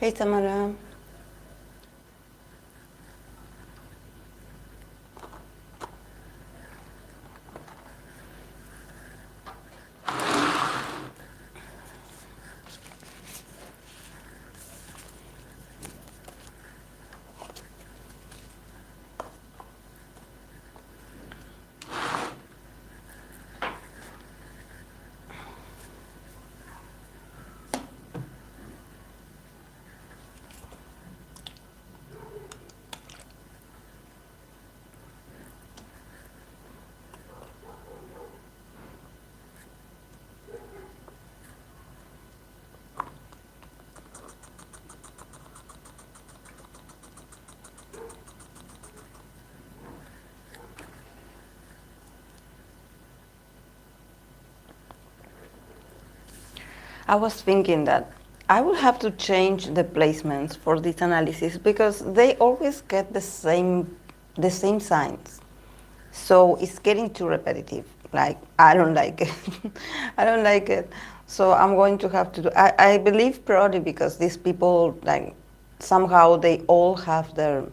Hey, Tamara. I was thinking that I will have to change the placements for this analysis because they always get the same signs. So it's getting too repetitive. Like I don't like it. I don't like it. So I'm going to have to do. I believe probably because these people like somehow they all have their.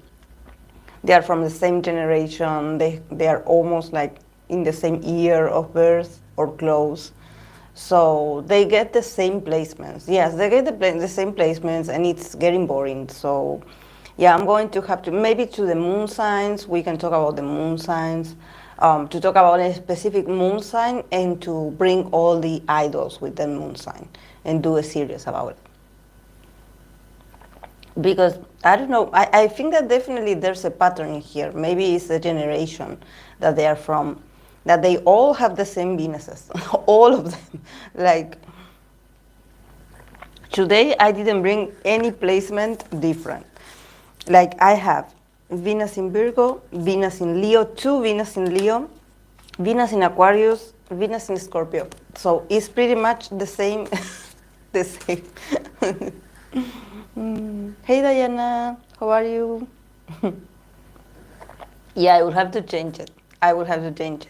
They are from the same generation. They are almost like in the same year of birth or close. So they get the same placements. Yes, they get the same placements, and it's getting boring. So, yeah, I'm going to have to maybe to the moon signs. We can talk about the moon signs, to talk about a specific moon sign, and to bring all the idols with the moon sign and do a series about it. Because I don't know, I think that definitely there's a pattern here. Maybe it's the generation that they are from, that they all have the same Venuses, all of them. Like today, I didn't bring any placement different. Like I have Venus in Virgo, Venus in Leo, two Venus in Leo, Venus in Aquarius, Venus in Scorpio. So it's pretty much the same, the same. Hey Diana, how are you? Yeah, I will have to change it. I will have to change it.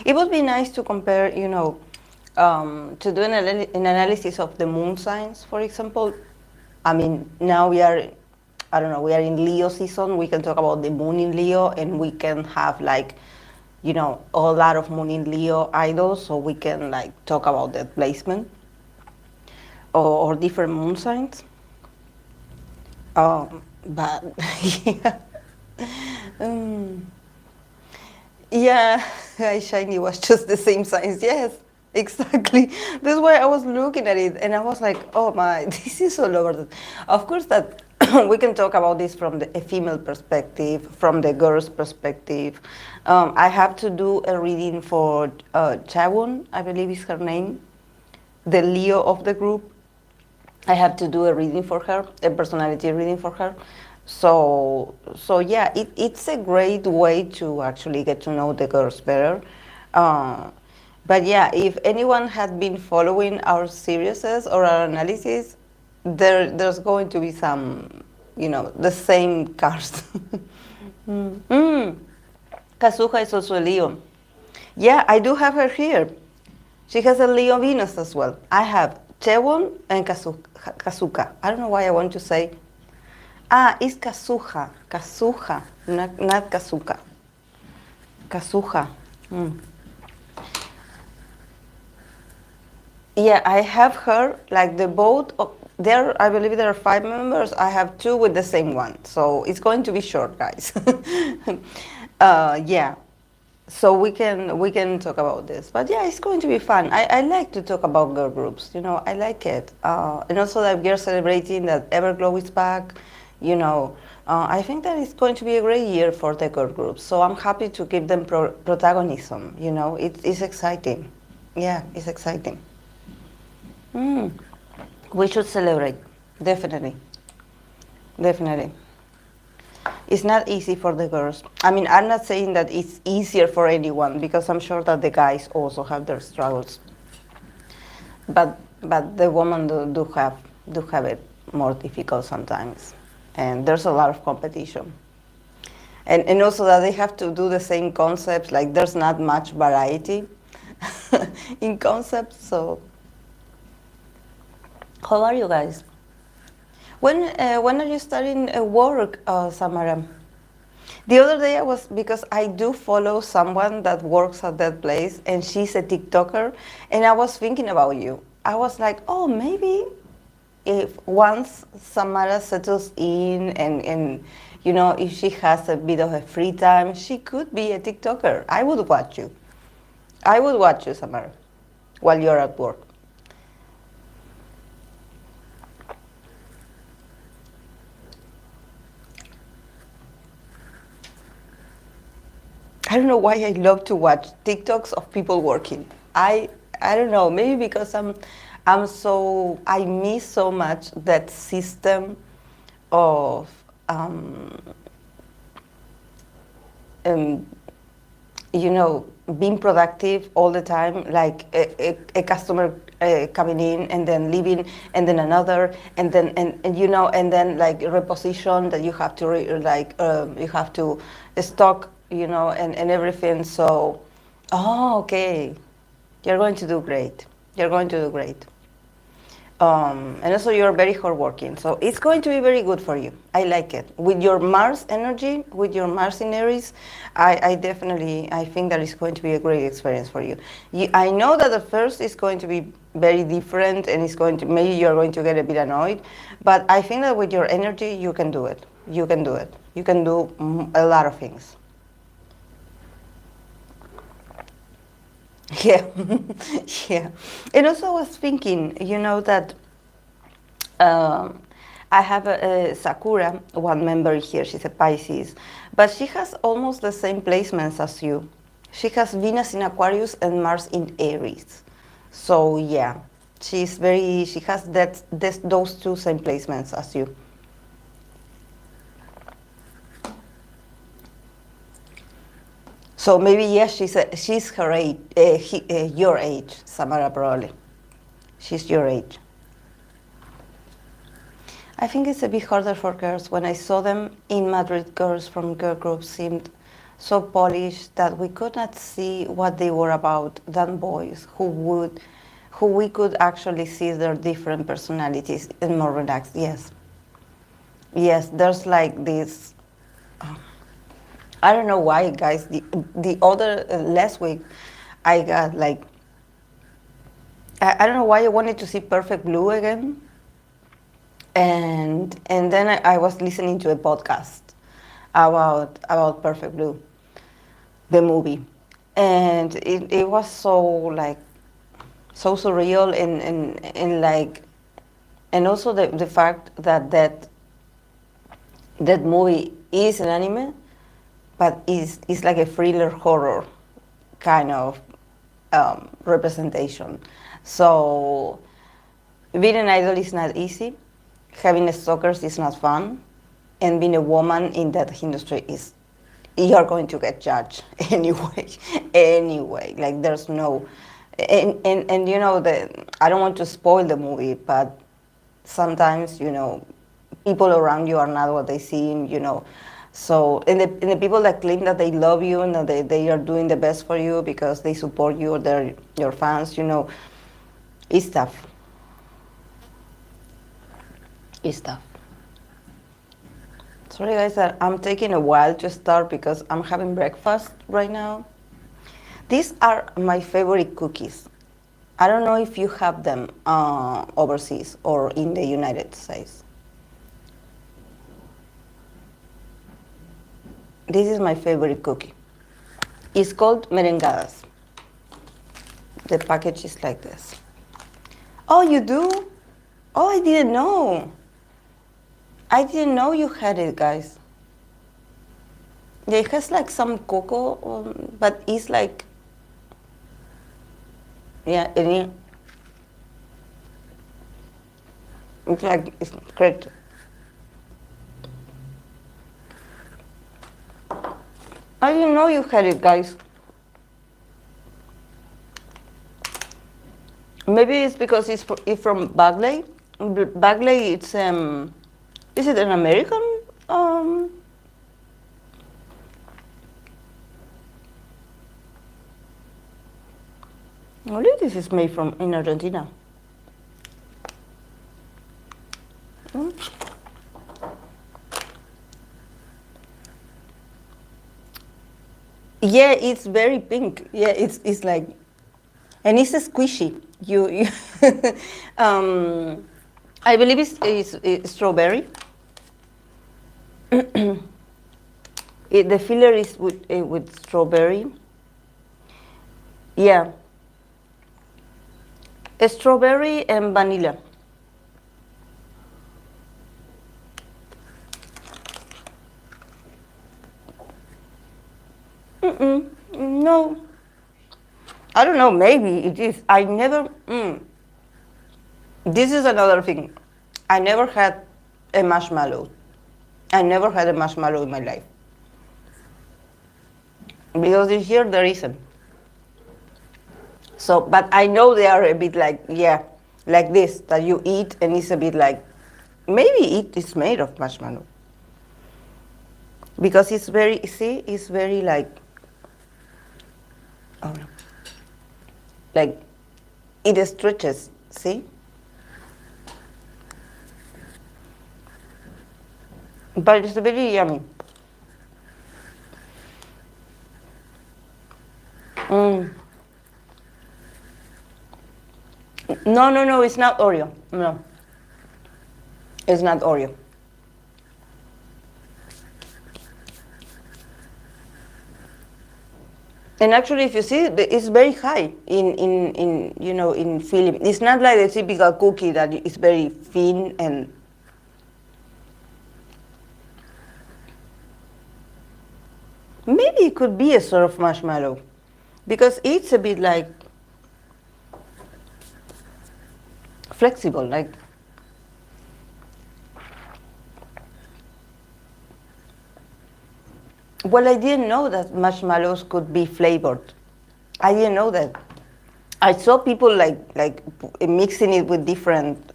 It would be nice to compare, to do an analysis of the moon signs, for example. I mean, now we are, I don't know, we are in Leo season. We can talk about the moon in Leo, and we can have like, a lot of moon in Leo idols, so we can like talk about the placement or different moon signs. But yeah. Um, yeah, Hi Shiny was just the same size. Yes, exactly. That's why I was looking at it and I was like, oh my, this is all over. Of course, that we can talk about this from a female perspective, from the girl's perspective. I have to do a reading for Chawon, I believe is her name, the Leo of the group. I have to do a reading for her, a personality reading for her. So yeah, it's a great way to actually get to know the girls better. Uh, but yeah, if anyone had been following our series or our analysis, there's going to be some, the same cards. Kazuha is also a Leo. Yeah, I do have her here. She has a Leo Venus as well. I have Chewon and Kazuka. I don't know why I want to say. It's Kazuha. Kazuha, not Kazuka. Kazuha. Yeah, I have her, like the both of there, I believe there are 5 members. I have two with the same one. So it's going to be short, guys. Yeah. So we can talk about this. But yeah, it's going to be fun. I like to talk about girl groups, I like it. And also that we are celebrating that Everglow is back, I think that it's going to be a great year for the girl groups. So I'm happy to give them protagonism, it's exciting. Yeah, it's exciting. We should celebrate, definitely, definitely. It's not easy for the girls. I mean, I'm not saying that it's easier for anyone because I'm sure that the guys also have their struggles. But the women do have it more difficult sometimes, and there's a lot of competition. And also that they have to do the same concepts. Like there's not much variety in concepts. So, how are you guys? When are you starting work, Samara? The other day I was, because I do follow someone that works at that place and she's a TikToker, and I was thinking about you. I was like, oh, maybe if once Samara settles in and you know, if she has a bit of a free time, she could be a TikToker. I would watch you. I would watch you, Samara, while you're at work. I don't know why I love to watch TikToks of people working. I don't know, maybe because I miss so much that system of um, you know, being productive all the time, like a customer coming in and then leaving, and then another, and then and you know, and then like reposition that you have to you have to stock, you know, and everything. So, oh, okay, you're going to do great. You're going to do great. And also you're very hardworking, so it's going to be very good for you. I like it. With your Mars energy, with your Mars in Aries, I definitely, I think that it's going to be a great experience for you. I know that at first it's going to be very different and it's going to, maybe you're going to get a bit annoyed, but I think that with your energy, you can do it. You can do it. You can do a lot of things. Yeah, yeah. And also I was thinking, you know, that um, I have a Sakura, one member here, she's a Pisces, but she has almost the same placements as you. She has Venus in Aquarius and Mars in Aries. So yeah, she has those two same placements as you. So maybe yes, she's her age, your age, Samara, probably. She's your age. I think it's a bit harder for girls. When I saw them in Madrid, girls from girl groups seemed so polished that we could not see what they were about than boys who we could actually see their different personalities and more relaxed. Yes, yes. There's like this. I don't know why, guys. The other last week, I got like I don't know why I wanted to see Perfect Blue again, and then I was listening to a podcast about Perfect Blue, the movie, and it was so like so surreal and like, and also the fact that that movie is an anime, but is like a thriller horror kind of representation. So being an idol is not easy. Having a stalkers is not fun, and being a woman in that industry is, you're going to get judged anyway. Anyway, like there's no, and you know I don't want to spoil the movie, but sometimes you know people around you are not what they seem, you know. So and the people that claim that they love you and that they are doing the best for you because they support you or they're your fans, you know, it's tough. It's tough. Sorry guys that I'm taking a while to start because I'm having breakfast right now. These are my favorite cookies. I don't know if you have them overseas or in the United States. This is my favorite cookie. It's called merengadas. The package is like this. Oh, you do? Oh, I didn't know. I didn't know you had it, guys. Yeah, it has like some cocoa, but it's like, yeah, it's like, it's great. I didn't know you had it, guys. Maybe it's because it's from Bagley. Bagley, it's is it an American? Only this is made from in Argentina. Yeah, it's very pink. Yeah, it's like, and it's squishy. You I believe it's strawberry. The filler is with strawberry. Yeah, strawberry and vanilla. No, I don't know. Maybe it is. I never. This is another thing. I never had a marshmallow. I never had a marshmallow in my life because in here there isn't. So, but I know they are a bit like, yeah, like this that you eat, and it's a bit like, maybe it is made of marshmallow because it's very, see, it's very like, oh no, like it stretches. See, but it's very yummy. No, no, no, it's not Oreo. No, it's not Oreo. And actually, if you see, it's very high in you know, in filling. It's not like the typical cookie that is very thin and. Maybe it could be a sort of marshmallow, because it's a bit like flexible, like. Well, I didn't know that marshmallows could be flavored. I didn't know that. I saw people like mixing it with different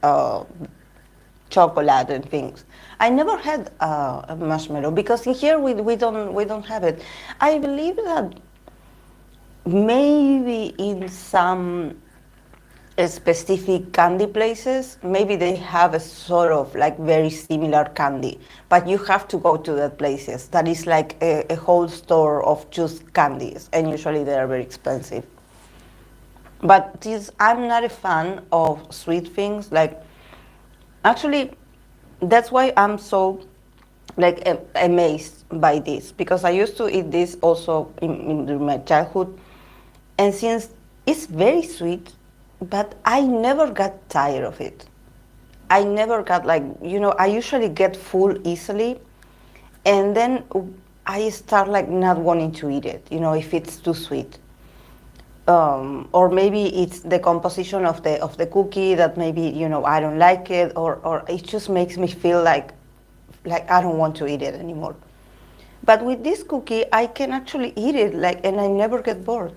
chocolate and things. I never had a marshmallow because in here we don't have it. I believe that maybe in some specific candy places, maybe they have a sort of like very similar candy, but you have to go to that places. That is like a whole store of just candies, and usually they are very expensive. But this, I'm not a fan of sweet things. Like, actually, that's why I'm so like amazed by this, because I used to eat this also in my childhood, and since it's very sweet, but I never got tired of it. I never got like, you know, I usually get full easily, and then I start like not wanting to eat it, you know, if it's too sweet. Or maybe it's the composition of the cookie that maybe, you know, I don't like it, or it just makes me feel like I don't want to eat it anymore. But with this cookie, I can actually eat it like, and I never get bored.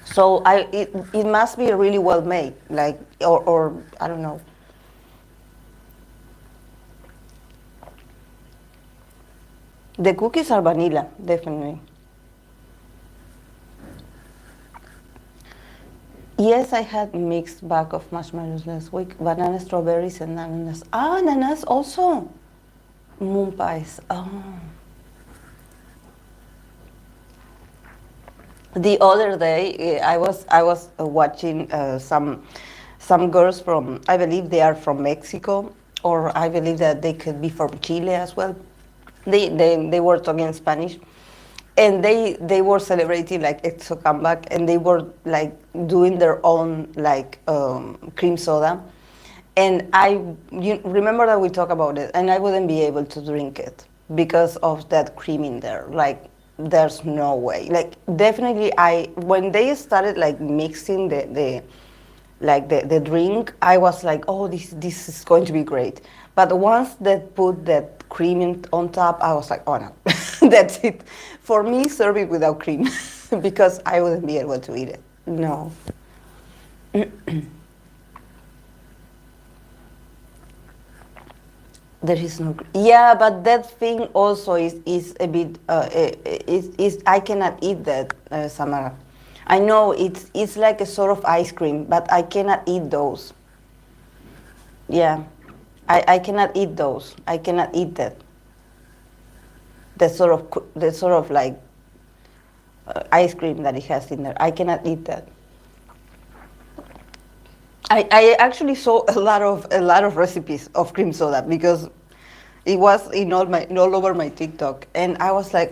So it must be really well made, like, or I don't know. The cookies are vanilla, definitely. Yes, I had mixed bag of marshmallows last week. Banana, strawberries, and ananas. Ah, ananas also. Moon pies. Oh. The other day, I was watching some girls from, I believe they are from Mexico, or I believe that they could be from Chile as well. They were talking Spanish, and they were celebrating like Exo comeback, and they were like doing their own like cream soda, and you remember that we talked about it, and I wouldn't be able to drink it because of that cream in there. Like, there's no way. Like, definitely, when they started like mixing the drink, I was like, oh, this is going to be great. But once they put that cream on top, I was like, oh no, that's it. For me, serve it without cream because I wouldn't be able to eat it. No. There is no. Yeah, but that thing also is a bit. Is I cannot eat that, Samara. I know it's like a sort of ice cream, but I cannot eat those. Yeah, I cannot eat those. I cannot eat that. The sort of like ice cream that it has in there. I cannot eat that. I actually saw a lot of recipes of cream soda because it was in all over my TikTok, and I was like,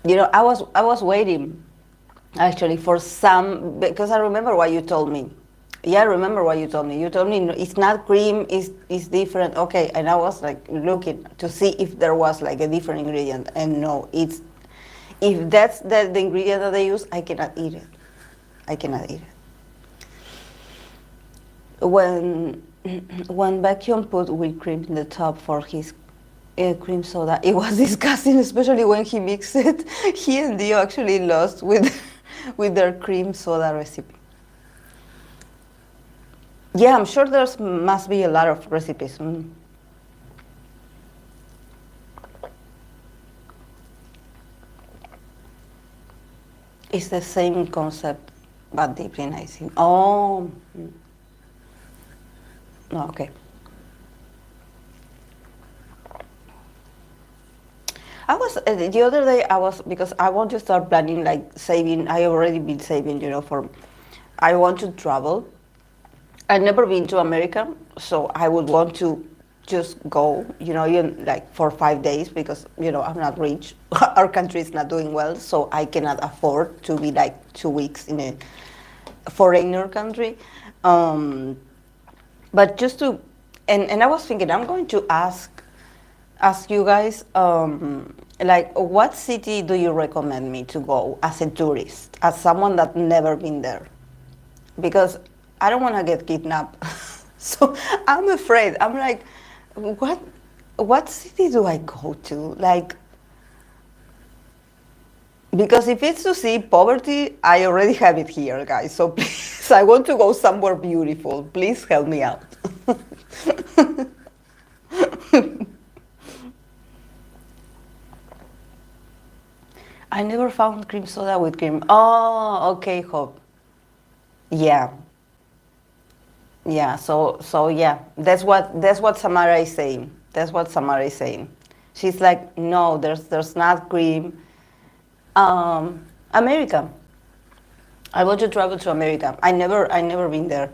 I was waiting actually for some, because I remember what you told me. Yeah, I remember what you told me. You told me it's not cream, it's different. Okay, and I was like looking to see if there was like a different ingredient, and no, it's if that's the ingredient that they use, I cannot eat it. I cannot eat it. When Vacuum put whipped cream in the top for his cream soda, it was disgusting, especially when he mixed it. He and Dio actually lost with with their cream soda recipe. Yeah, I'm sure there must be a lot of recipes. It's the same concept, but deeply icing. Oh, no, okay. I was the other day. I was because I want to start planning like saving. I already been saving, for. I want to travel. I've never been to America, so I would want to just go, even like for 5 days because I'm not rich. Our country is not doing well, so I cannot afford to be like 2 weeks in a foreigner country. Um, but just to, and I was thinking, I'm going to ask you guys, like, what city do you recommend me to go as a tourist, as someone that never been there? Because I don't want to get kidnapped. So I'm afraid. I'm like, what city do I go to? Like, because if it's to see poverty, I already have it here, guys. So please, I want to go somewhere beautiful. Please help me out. I never found cream soda with cream. Oh, okay, Hope. Yeah. Yeah, so yeah, that's what Samara is saying. That's what Samara is saying. She's like, no, there's not cream. America. I want to travel to America. I never been there.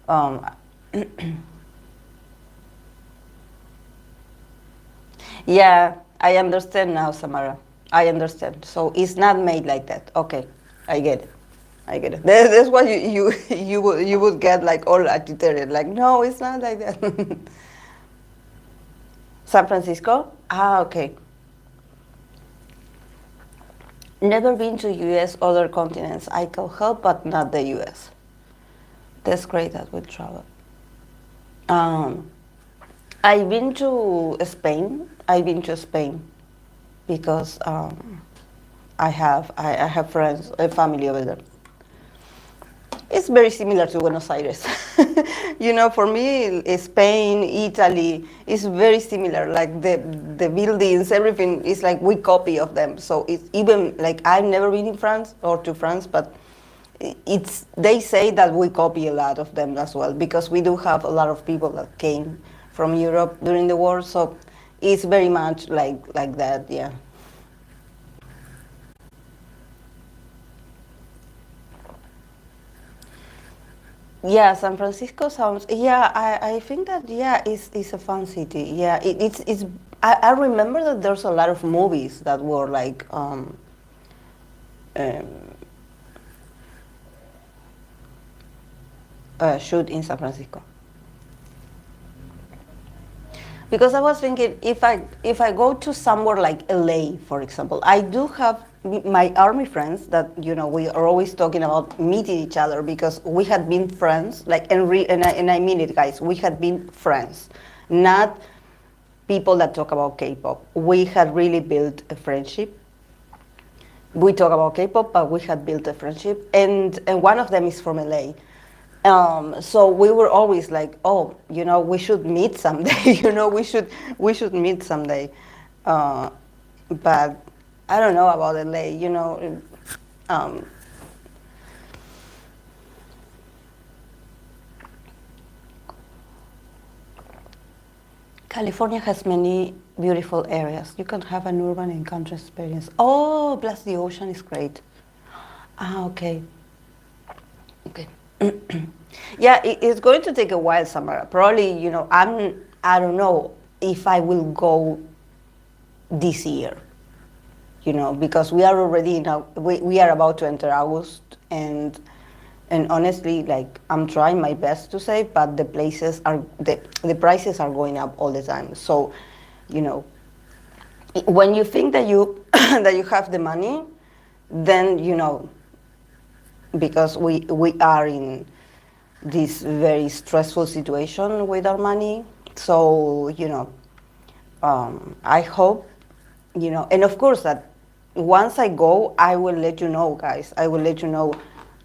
Um, yeah, I understand now, Samara. I understand. So it's not made like that. Okay, I get it. I get it. That's why you would get like all agitated. Like, no, it's not like that. San Francisco? Ah, okay. Never been to US, other continents. I can help, but not the US. That's great that we travel. Um, I've been to Spain. I've been to Spain because I have friends, a family over there. It's very similar to Buenos Aires. For me, Spain, Italy is very similar. Like the buildings, everything is like we copy of them. So it's even like I've never been in France or to France, but they say that we copy a lot of them as well because we do have a lot of people that came from Europe during the war. So it's very much like that. Yeah. Yeah, San Francisco sounds. Yeah, I think that yeah, it's a fun city. Yeah, it's. I remember that there's a lot of movies that were like um, shoot in San Francisco. Because I was thinking if I go to somewhere like LA, for example, I do have my army friends that we are always talking about meeting each other because we had been friends like and I mean it, guys, we had been friends, not people that talk about K-pop. We had really built a friendship. We talk about K-pop, but we had built a friendship, and one of them is from LA. So we were always like, oh, we should meet someday. We should meet someday. Uh, but I don't know about LA. Um, California has many beautiful areas. You can have an urban and country experience. Oh, plus the ocean is great. Ah, okay. Okay. Yeah, it's going to take a while, Samara. Probably, I don't know if I will go this year, because we are already we are about to enter August, and honestly, like, I'm trying my best to save, but the prices are going up all the time. So, when you think that you that you have the money, then because we are in this very stressful situation with our money. So I hope, and of course that once I go, I will let you know, guys. I will let you know,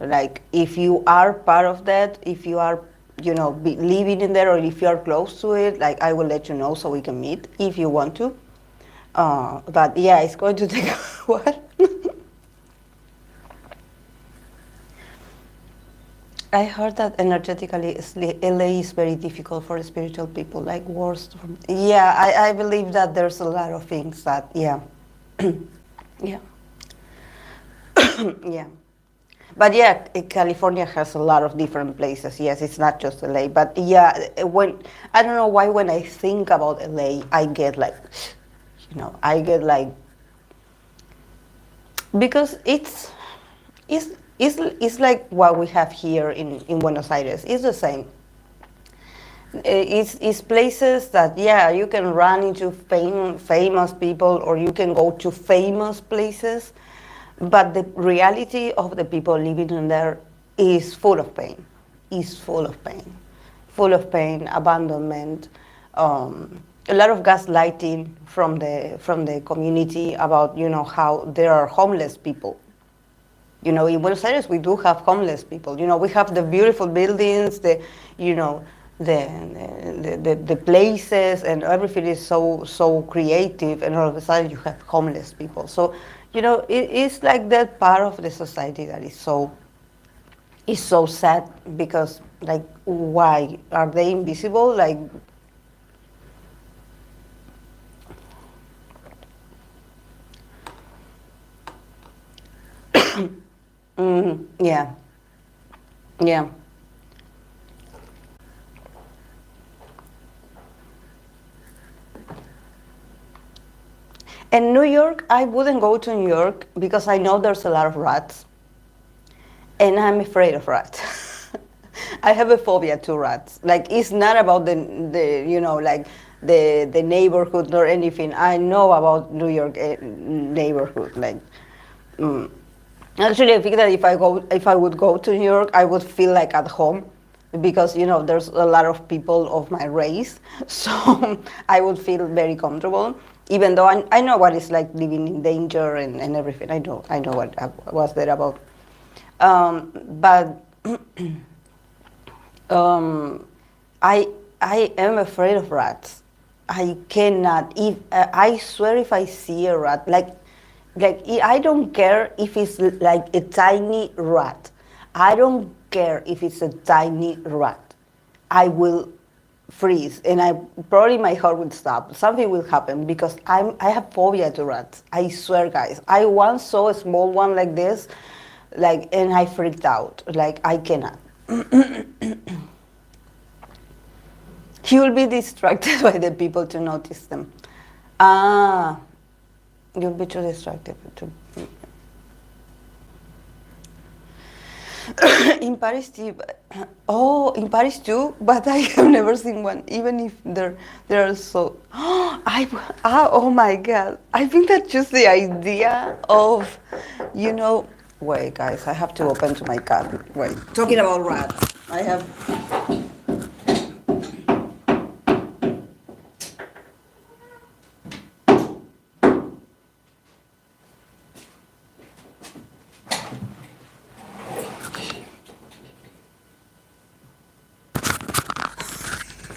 like, if you are part of that, if you are, living in there, or if you are close to it, like, I will let you know so we can meet if you want to. But yeah, it's going to take a while. I heard that energetically, LA is very difficult for spiritual people, like worst. Yeah, I believe that there's a lot of things that, yeah. Yeah. Yeah. But yeah, California has a lot of different places. Yes, it's not just LA. But yeah, I don't know why when I think about LA, I get like, because it's like what we have here in Buenos Aires. It's the same. It's places that, yeah, you can run into famous people, or you can go to famous places, but the reality of the people living in there is full of pain. Full of pain, abandonment, a lot of gaslighting from the community about how there are homeless people. In Buenos Aires, we do have homeless people. We have the beautiful buildings, the places, and everything is so creative, and all of a sudden you have homeless people. So, it's like that part of the society that is so sad, because, like, why are they invisible? Like, yeah. Yeah. In New York, I wouldn't go to New York because I know there's a lot of rats, and I'm afraid of rats. I have a phobia to rats. Like, it's not about the like the neighborhood or anything. I know about New York neighborhood. Like, actually, I think that if I would go to New York, I would feel like at home, because there's a lot of people of my race, so I would feel very comfortable. Even though I know what it's like living in danger and everything. I know what was there about. But I am afraid of rats. I cannot. I swear, if I see a rat, like I don't care if it's like a tiny rat. I don't care if it's a tiny rat. I will freeze, and probably my heart would stop. Something will happen, because I have phobia to rats. I swear, guys. I once saw a small one like this, and I freaked out. Like, I cannot. You will be distracted by the people to notice them. You'll be too distracted to. In Paris too. In Paris too, but I have never seen one. Even if there are so. Oh my God! I think that just the idea of, Wait, guys, I have to open to my cat. Wait, talking about rats, I have.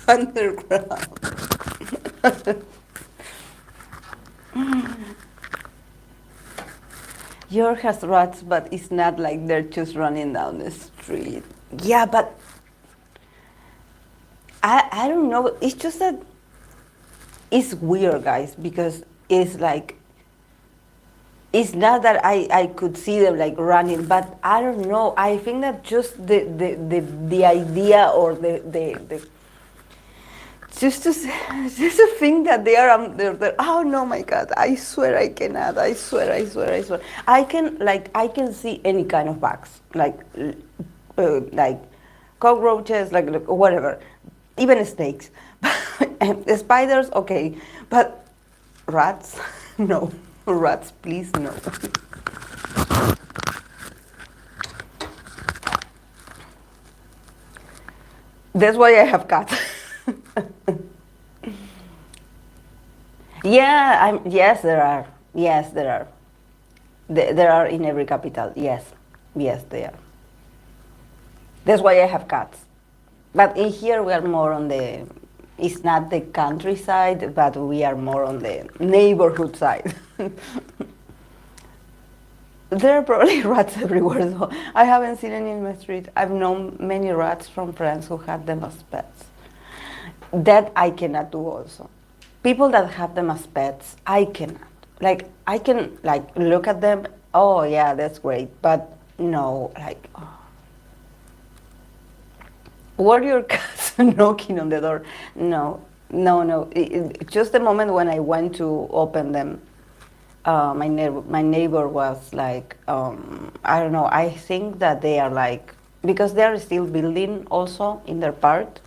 Underground. York has rats, but it's not like they're just running down the street. Yeah, but I don't know. It's just that it's weird, guys, because it's like, it's not that I could see them like running, but I don't know. I think that just the idea or the just to just to think that they are they're, oh no, my God, I swear I cannot. I swear, I swear, I swear. I can see any kind of bugs, like cockroaches, like whatever, even snakes. Spiders, okay, but rats, no. Rats, please, no. That's why I have cats. Yeah, yes, there are. Yes, there are. There are in every capital. Yes, yes, they are. That's why I have cats. But in here we are more on the, it's not the countryside, but we are more on the neighborhood side. There are probably rats everywhere, though. I haven't seen any in my street. I've known many rats from friends who had them as pets. That I cannot do also. People that have them as pets, I cannot. Like, I can, like, look at them, oh, yeah, that's great, but no, like, oh. Were your cats knocking on the door? No, no, no. Just the moment when I went to open them, my neighbor was like, I don't know, I think that they are like, because they are still building also in their part,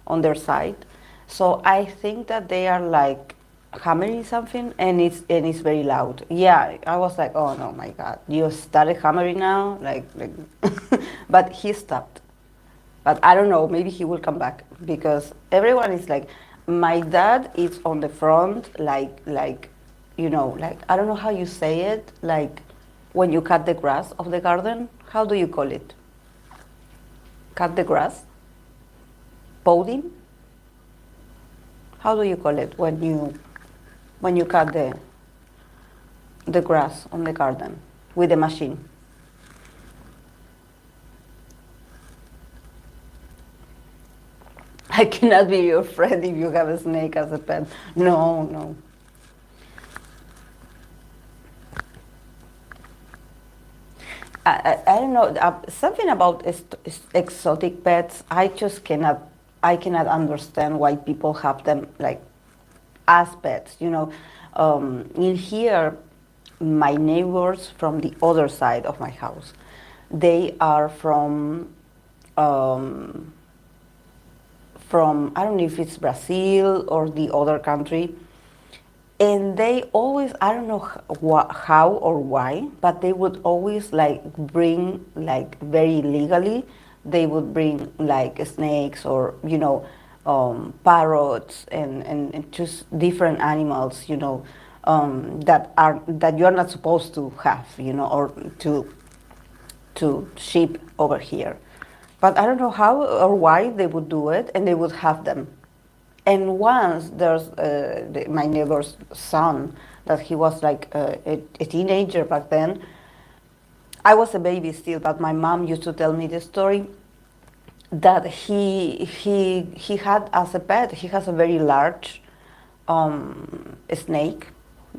on their side. So I think that they are like hammering something, and it's very loud. Yeah, I was like, oh no, my God, you started hammering now, like but he stopped. But I don't know, maybe he will come back, because everyone is like, my dad is on the front, like, you know, like, I don't know how you say it, like when you cut the grass of the garden, how do you call it? Cut the grass? Podding? How do you call it when you cut the grass on the garden with the machine? I cannot be your friend if you have a snake as a pet. No, no. I don't know, something about exotic pets, I just cannot, I cannot understand why people have them like as pets, you know. In here, my neighbors from the other side of my house, they are um, from, I don't know if it's Brazil or the other country, and they always, I don't know how or why, but they would always like bring, like very legally, they would bring like snakes or, you know, parrots and just different animals, you know, that you're not supposed to have, you know, or to ship over here. But I don't know how or why they would do it, and they would have them. And once there's my neighbor's son, that he was like a teenager back then. I was a baby still, but my mom used to tell me the story that he had as a pet, he has a very large snake,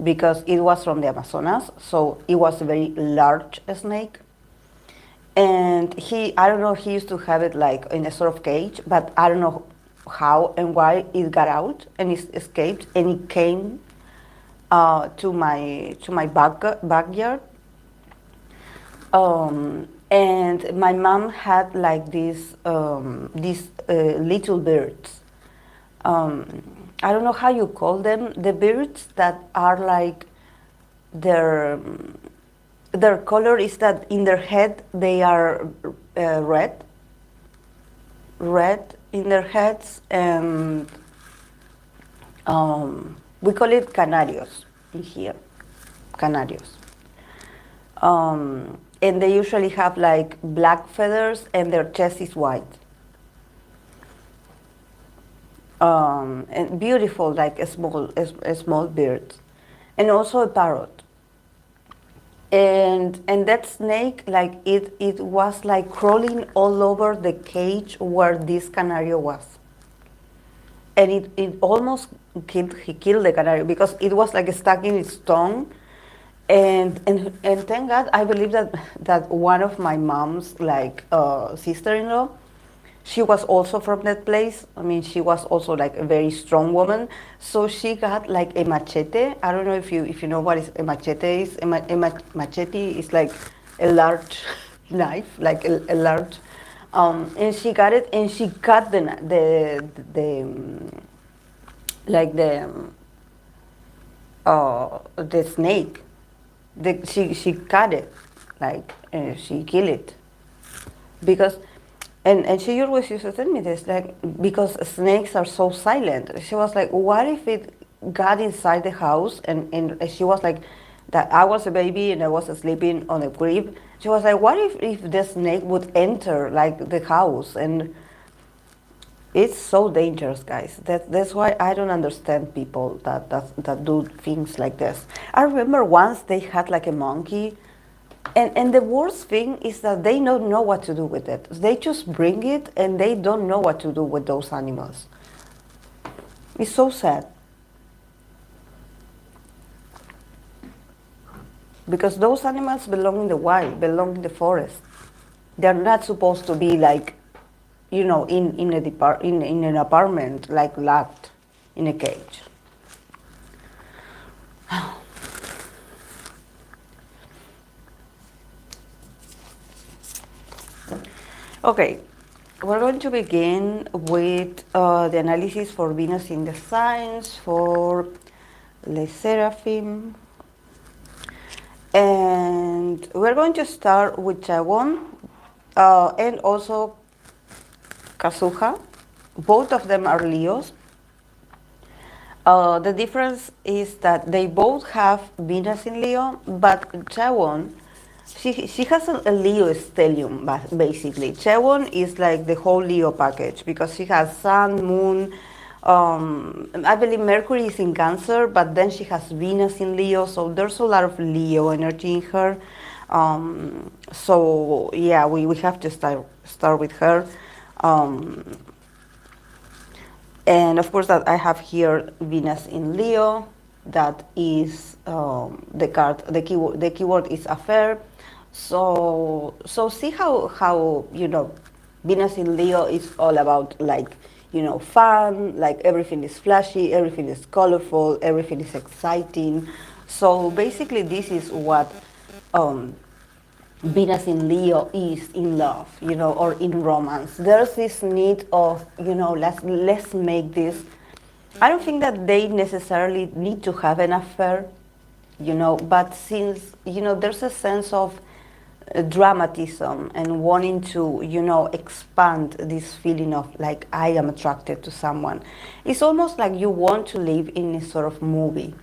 because it was from the Amazonas, so it was a very large snake. And I don't know, he used to have it like in a sort of cage, but I don't know how and why it got out and it escaped, and it came to my backyard. And my mom had like these little birds. I don't know how you call them. The birds that are like their color is that in their head they are red in their heads, and we call it canarios in here, canarios. And they usually have like black feathers, and their chest is white. And beautiful, like a small bird, and also a parrot. And that snake, like it was like crawling all over the cage where this canario was. and it almost he killed the canary because it was like stuck in its tongue. And thank God, I believe that one of my mom's like sister-in-law, she was also from that place. I mean, she was also like a very strong woman. So she got like a machete. I don't know if you know what is a machete is. Machete is like a large knife, like a large. And she got it, and she cut like the snake. She cut it, like she killed it because and she always used to tell me this, like, because snakes are so silent. She was like, what if it got inside the house, and she was like, that I was a baby and I was sleeping on a crib. She was like, what if the snake would enter like the house? And it's so dangerous, guys. That's why I don't understand people that do things like this. I remember once they had like a monkey, and the worst thing is that they don't know what to do with it. They just bring it and they don't know what to do with those animals. It's so sad. Because those animals belong in the wild, belong in the forest. They're not supposed to be like, you know, in an apartment, like locked in a cage. Okay, we're going to begin with the analysis for Venus in the signs for the Seraphim. And we're going to start with Chagon and also Kazuha. Both of them are Leos. The difference is that they both have Venus in Leo, but Chagon, she has a Leo stellium, basically. Chagon is like the whole Leo package because she has Sun, Moon, I believe Mercury is in Cancer, but then she has Venus in Leo, so there's a lot of Leo energy in her. So yeah, we have to start with her. And of course that I have here Venus in Leo. That is the card. The keyword is affair. So see how you know Venus in Leo is all about, like, you know, fun, like everything is flashy, everything is colorful, everything is exciting. So basically this is what Venus in Leo is in love, you know, or in romance. There's this need of, you know, let's make this. I don't think that they necessarily need to have an affair, you know, but since, you know, there's a sense of dramatism and wanting to, you know, expand this feeling of like I am attracted to someone. It's almost like you want to live in a sort of movie.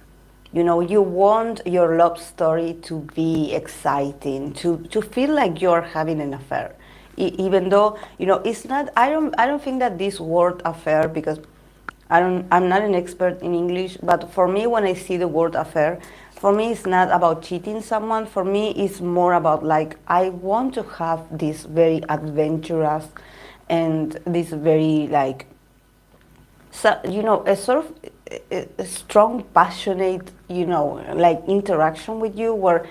You know, you want your love story to be exciting, to feel like you're having an affair. Even though, you know, it's not, I don't think that this word affair, because I'm not an expert in English, but for me, when I see the word affair, for me, it's not about cheating someone. For me, it's more about like, I want to have this very adventurous and this very like, so, you know, a sort of a strong, passionate, you know, like interaction with you where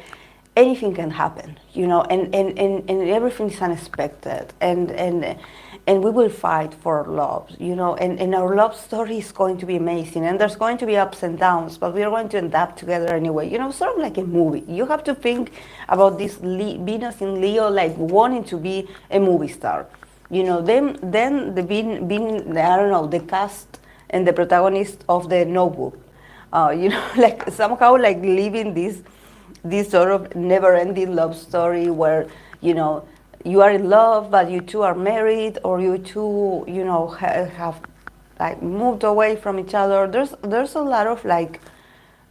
anything can happen, you know, and everything is unexpected, and we will fight for love, you know, and our love story is going to be amazing, and there's going to be ups and downs, but we are going to end up together anyway, you know, sort of like a movie. You have to think about this Venus in Leo like wanting to be a movie star. You know, then the being I don't know, the cast and the protagonist of the Notebook, you know, like somehow like living this sort of never-ending love story where, you know, you are in love but you two are married, or you two, you know, have like moved away from each other. There's a lot of like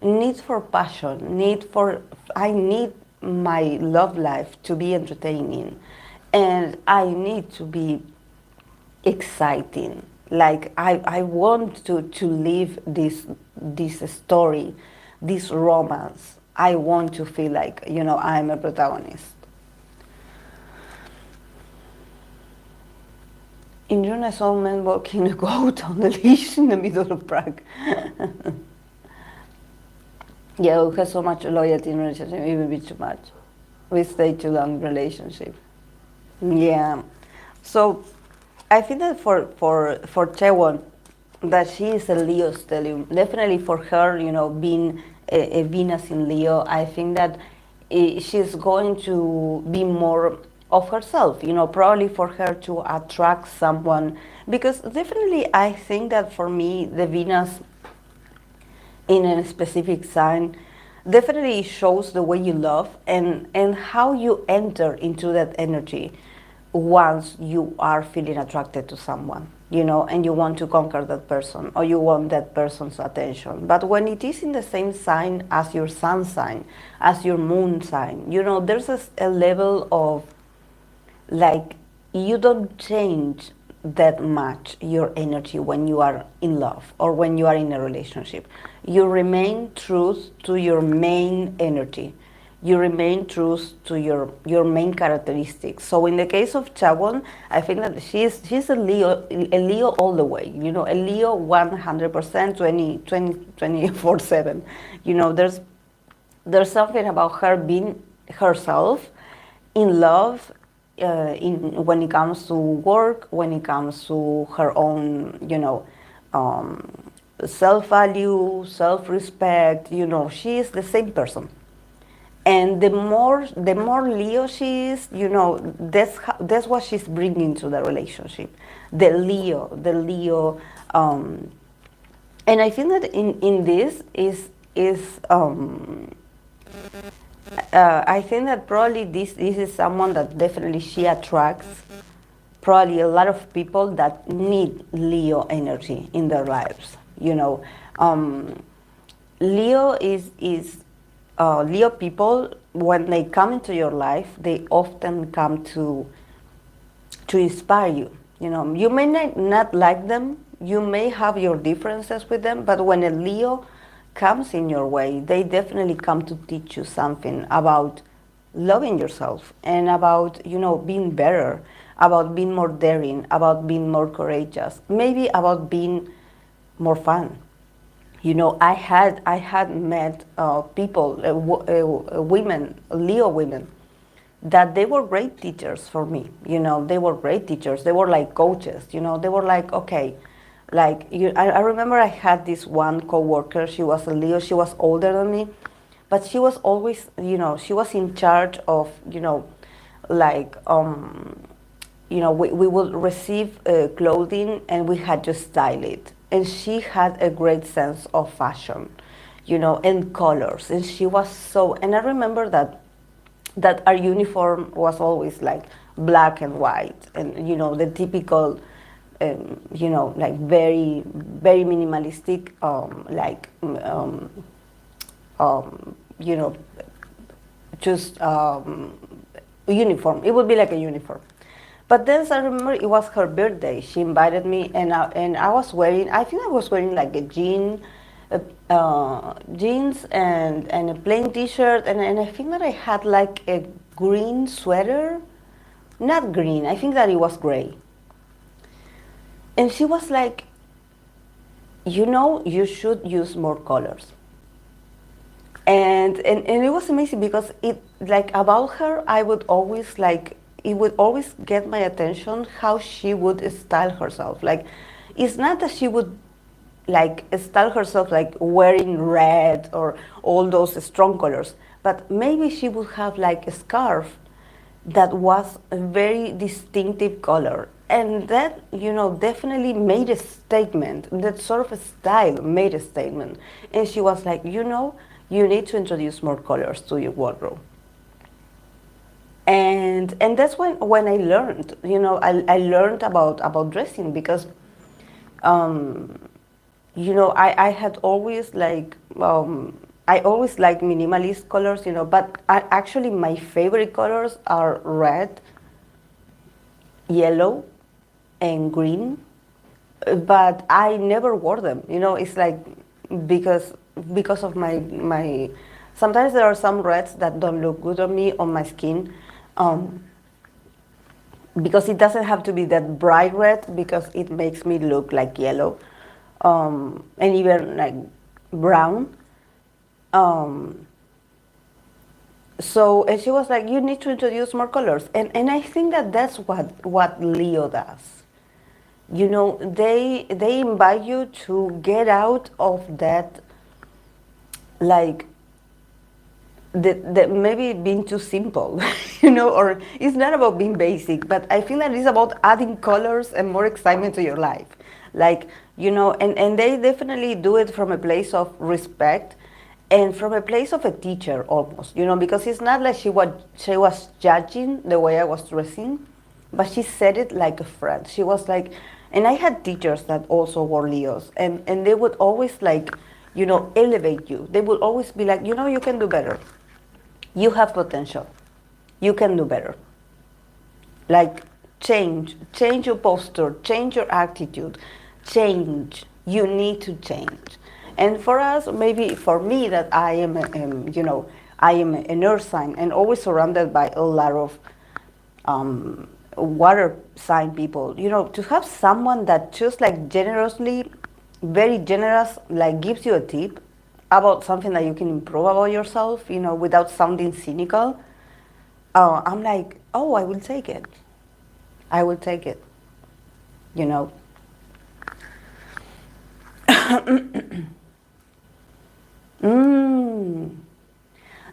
need for passion, I need my love life to be entertaining, and I need to be exciting. Like I want to live this story, this romance. I want to feel like, you know, I'm a protagonist. In June, I saw a man walking a goat on the leash in the middle of Prague. Yeah, we have so much loyalty in relationship, it will be too much. We stay too long in relationship. Yeah. So I think that for Chewon, that she is a Leo stellium. Definitely for her, being a Venus in Leo, I think that she's going to be more of herself, probably for her to attract someone. Because definitely I think that for me, the Venus in a specific sign definitely shows the way you love and how you enter into that energy once you are feeling attracted to someone, and you want to conquer that person or you want that person's attention. But when it is in the same sign as your sun sign, as your moon sign, there's a level of like you don't change that much your energy when you are in love or when you are in a relationship. You remain true to your main energy. You remain true to your main characteristics. So in the case of Chawon, I think that she's a Leo all the way. A Leo 100%, 24/7. There's something about her being herself, in love, when it comes to work, when it comes to her own, self-value, self-respect. She is the same person. And the more Leo she is, that's what she's bringing to the relationship. The Leo, and I think that in this I think that probably this is someone that definitely she attracts. Probably a lot of people that need Leo energy in their lives. Leo is Leo people, when they come into your life, they often come to inspire you. You may not like them, you may have your differences with them, but when a Leo comes in your way, they definitely come to teach you something about loving yourself and about, being better, about being more daring, about being more courageous, maybe about being more fun. I had met people, women, Leo women, that they were great teachers for me. They were great teachers. They were like coaches. They were like, okay, I remember I had this one coworker. She was a Leo. She was older than me, but she was always, she was in charge of, we would receive clothing and we had to style it. And she had a great sense of fashion, and colors. And she was and I remember that our uniform was always like black and white and, the typical, very, very minimalistic, just uniform. It would be like a uniform. But then I remember it was her birthday. She invited me, and I was wearing, I think I was wearing like a jeans and a plain T-shirt, and I think that I had like a green sweater, not green. I think that it was gray. And she was like, you should use more colors. And it was amazing because about her, I would always it would always get my attention how she would style herself. It's not that she would style herself wearing red or all those strong colors, but maybe she would have a scarf that was a very distinctive color. And that, definitely made a statement. That sort of a style made a statement. And she was like, you need to introduce more colors to your wardrobe. And that's when I learned, I learned about dressing because, I had always I always like minimalist colors, but actually my favorite colors are red, yellow, and green. But I never wore them, it's because of my sometimes there are some reds that don't look good on me, on my skin. because it doesn't have to be that bright red because it makes me look like yellow, and even like brown. Um, so and she was like, you need to introduce more colors, and I think that that's what Leo does. You know, they invite you to get out of that, like the maybe being too simple, you know, or it's not about being basic, but I feel that it's about adding colors and more excitement to your life. Like, you know, and they definitely do it from a place of respect and from a place of a teacher almost, you know, because it's not like she was judging the way I was dressing, but she said it like a friend. She was like, and I had teachers that also were Leos, and they would always like, you know, elevate you. They would always be like, you know, you can do better. You have potential. You can do better. Like, change your posture, change your attitude, change. You need to change. And for us, maybe for me, that I am, you know, I am an earth sign and always surrounded by a lot of water sign people. You know, to have someone that just like generously, very generous, like gives you a tip about something that you can improve about yourself, you know, without sounding cynical. I'm like, oh, I will take it. I will take it. You know. mm.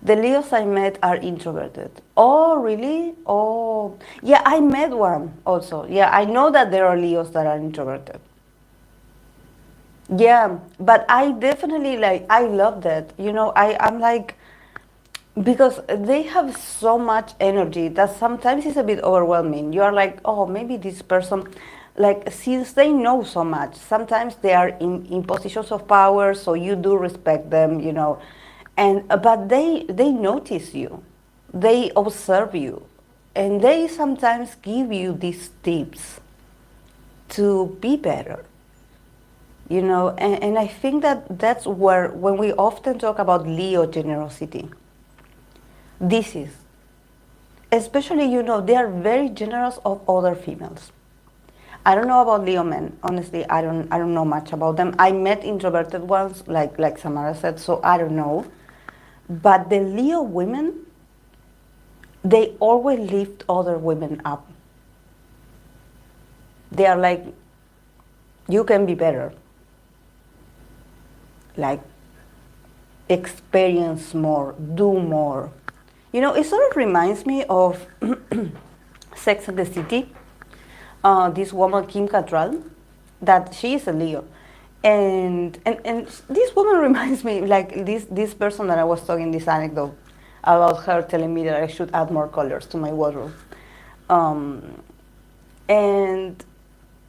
The Leos I met are introverted. Oh, really? Oh, yeah, I met one also. Yeah, I know that there are Leos that are introverted. Yeah, but I definitely like, I love that. You know, I'm like, because they have so much energy that sometimes it's a bit overwhelming. You are like, oh, maybe this person, like, since they know so much, sometimes they are in positions of power, so you do respect them, you know, and but they notice you, they observe you, and they sometimes give you these tips to be better, you know, and I think that that's where, when we often talk about Leo generosity, this is, especially, you know, they are very generous of other females. I don't know about Leo men. Honestly, I don't know much about them. I met introverted ones, like Samara said, so I don't know. But the Leo women, they always lift other women up. They are like, you can be better. Like, experience more, do more. You know, it sort of reminds me of Sex and the City. This woman, Kim Cattrall, that she is a Leo. And this woman reminds me, like, this person that I was talking, this anecdote about her telling me that I should add more colors to my wardrobe. Um, and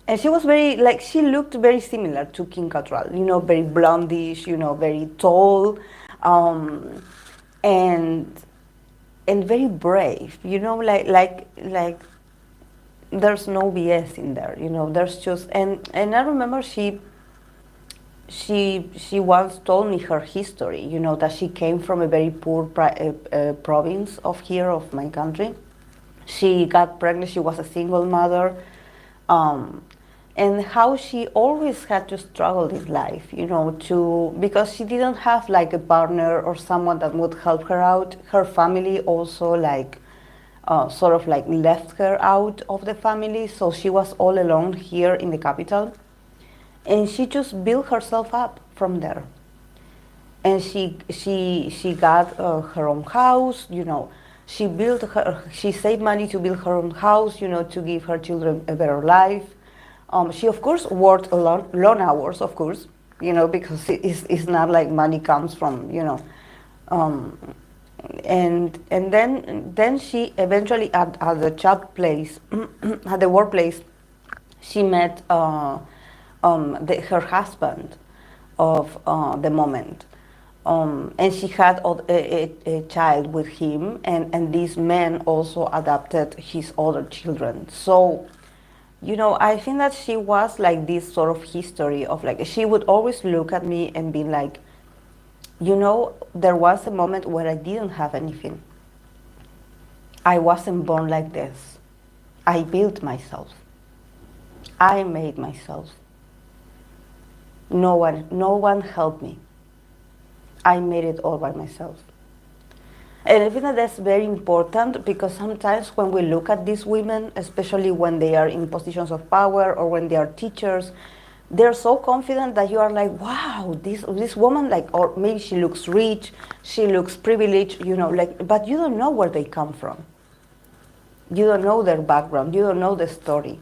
and she was very, like, she looked very similar to Kim Cattrall, you know, very blondish, you know, very tall, um, and and very brave, you know, like there's no BS in there, you know, there's just, and I remember she once told me her history, you know, that she came from a very poor province of here, of my country. She got pregnant, she was a single mother, um, and how she always had to struggle in life, you know, to, because she didn't have like a partner or someone that would help her out. Her family also like sort of like left her out of the family, so she was all alone here in the capital, and she just built herself up from there. And she got her own house, you know. She saved money to build her own house, you know, to give her children a better life. She of course worked a lot, long hours, of course, you know, because it's not like money comes from, you know. um, and then she eventually at the job place, at the workplace, she met her husband of the moment. And she had a child with him, and this man also adopted his other children. So, you know, I think that she was like this sort of history of, like, she would always look at me and be like, you know, there was a moment where I didn't have anything. I wasn't born like this. I built myself. I made myself. No one helped me. I made it all by myself. And I think that that's very important, because sometimes when we look at these women, especially when they are in positions of power or when they are teachers, they're so confident that you are like, wow, this woman, like, or maybe she looks rich, she looks privileged, you know, like, but you don't know where they come from. You don't know their background. You don't know the story.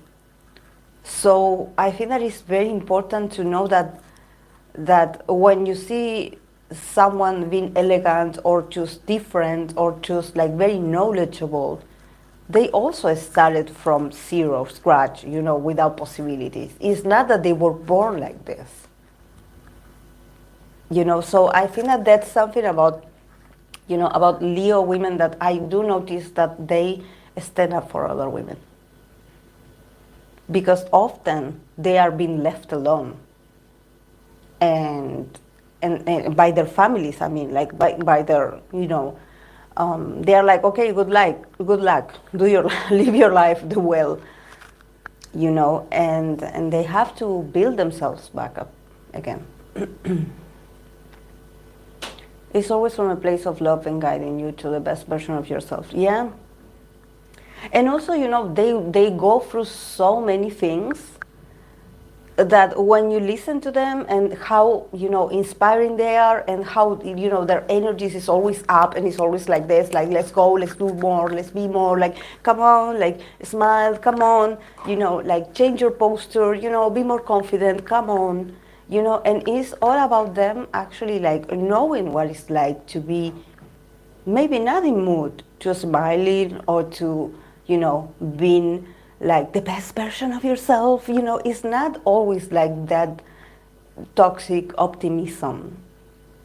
So I think that it's very important to know that when you see someone being elegant or just different or just like very knowledgeable, they also started from zero, scratch, you know, without possibilities. It's not that they were born like this. You know, so I think that that's something about, you know, about Leo women, that I do notice that they stand up for other women. Because often they are being left alone. And by their families, I mean, like by their, you know, they are like, okay, good luck, do your live your life, do well, you know, and they have to build themselves back up again. It's always from a place of love and guiding you to the best version of yourself. Yeah. And also, you know, they go through so many things that when you listen to them and how, you know, inspiring they are, and how, you know, their energies is always up and it's always like this, like, let's go, let's do more, let's be more, like, come on, like, smile, come on, you know, like, change your posture, you know, be more confident, come on, you know. And it's all about them actually, like, knowing what it's like to be maybe not in mood to smiling or to, you know, being like the best version of yourself. You know, it's not always like that toxic optimism.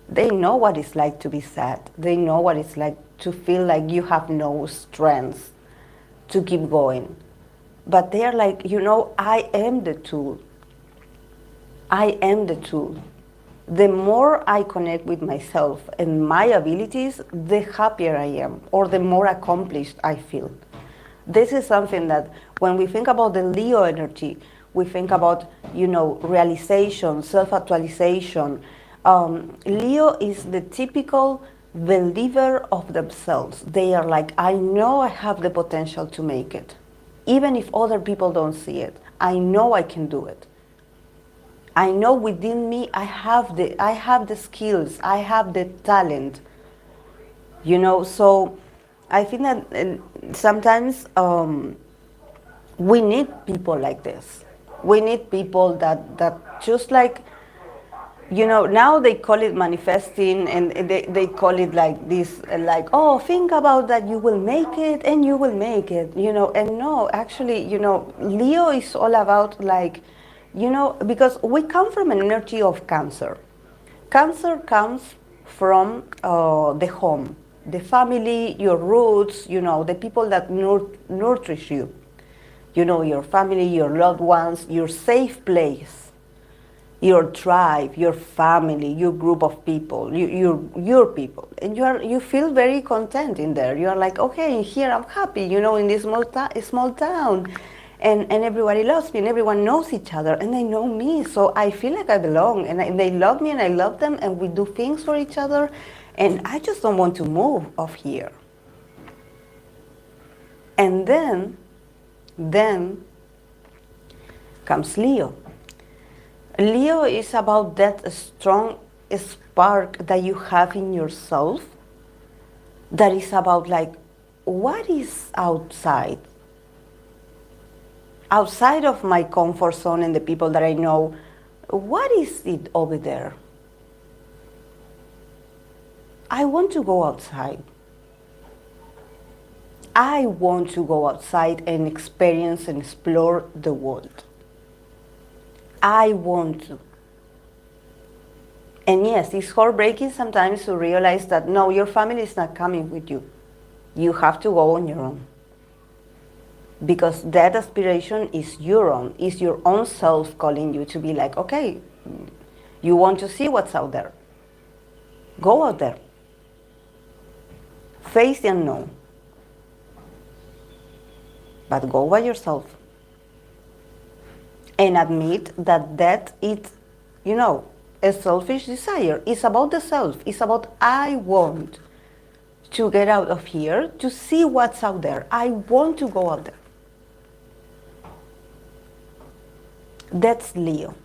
They know what it's like to be sad. They know what it's like to feel like you have no strength to keep going. But they're like, you know, I am the tool. I am the tool. The more I connect with myself and my abilities, the happier I am, or the more accomplished I feel. This is something that when we think about the Leo energy, we think about, you know, realization, self-actualization. Leo is the typical believer of themselves. They are like, I know I have the potential to make it. Even if other people don't see it, I know I can do it. I know within me I have the skills, I have the talent, you know. So I think that sometimes we need people like this. We need people that just like, you know, now they call it manifesting, and they call it like this, like, oh, think about that, you will make it and you will make it, you know. And no, actually, you know, Leo is all about, like, you know, because we come from an energy of Cancer. Cancer comes from the home, the family, your roots, you know, the people that nourish you. You know, your family, your loved ones, your safe place, your tribe, your family, your group of people, your people. And you feel very content in there. You are like, okay, here I'm happy, you know, in this small town. And everybody loves me, and everyone knows each other, and they know me, so I feel like I belong, and they love me, and I love them, and we do things for each other, and I just don't want to move off here. And then comes Leo. Leo is about that strong spark that you have in yourself, that is about, like, what is outside of my comfort zone and the people that I know, what is it over there? I want to go outside. I want to go outside and experience and explore the world. I want to. And yes, it's heartbreaking sometimes to realize that no, your family is not coming with you. You have to go on your own. Because that aspiration is your own, is your own self calling you to be like, okay, you want to see what's out there. Go out there. Face the unknown. but go by yourself and admit that it's, you know, a selfish desire. It's about the self. It's about, I want to get out of here to see what's out there. I want to go out there. That's Leo.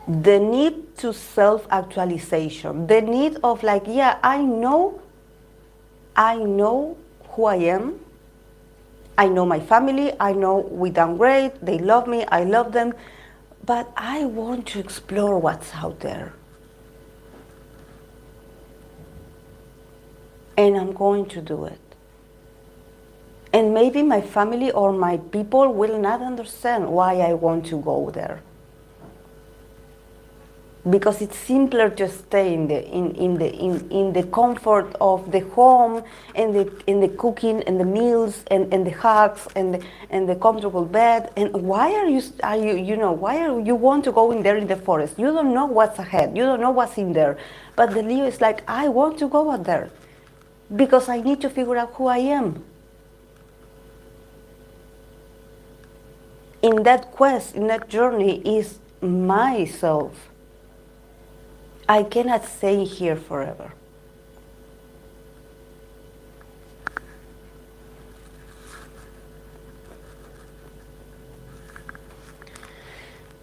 The need to self-actualization, the need of like, yeah, I know who I am. I know my family. I know we done great. They love me. I love them. But I want to explore what's out there. And I'm going to do it. And maybe my family or my people will not understand why I want to go there. Because it's simpler to stay in the comfort of the home and the cooking and the meals and the hugs and the comfortable bed. And why are you want to go in there in the forest? You don't know what's ahead. You don't know what's in there. But the Leo is like, I want to go out there because I need to figure out who I am. In that quest, in that journey is myself. I cannot stay here forever.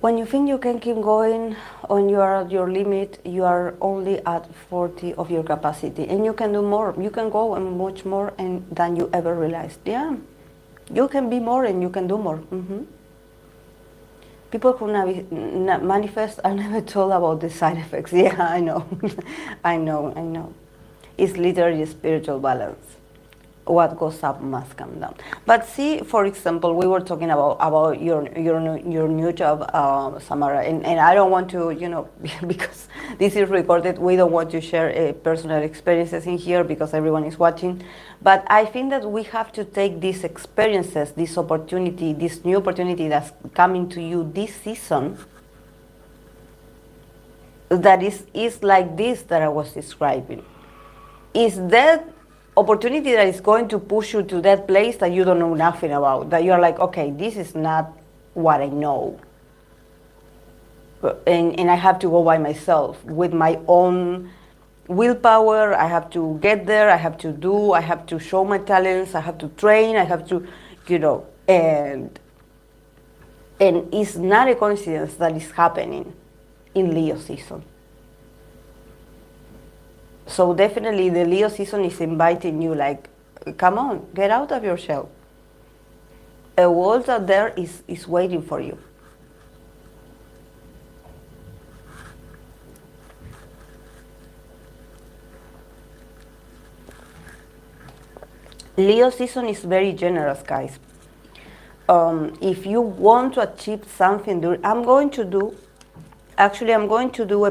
When you think you can keep going or you are at your limit, you are only at 40 of your capacity, and you can do more. You can go and much more than you ever realized. Yeah, you can be more and you can do more. People who manifest are never told about the side effects. Yeah, I know. I know. It's literally spiritual balance. What goes up must come down. But see, for example, we were talking about your new job, Samara, and I don't want to, because this is recorded, we don't want to share personal experiences in here because everyone is watching. But I think that we have to take these experiences, this opportunity, this new opportunity that's coming to you this season, that is like this that I was describing. Is that opportunity that is going to push you to that place that you don't know nothing about, that you're like, okay, this is not what I know. And I have to go by myself with my own willpower. I have to get there. I have to show my talents. I have to train. I have to, and it's not a coincidence that is happening in Leo season. So definitely the Leo season is inviting you, like, come on, get out of your shell. A world out there is waiting for you. Leo season is very generous, guys. If you want to achieve something, I'm going to do a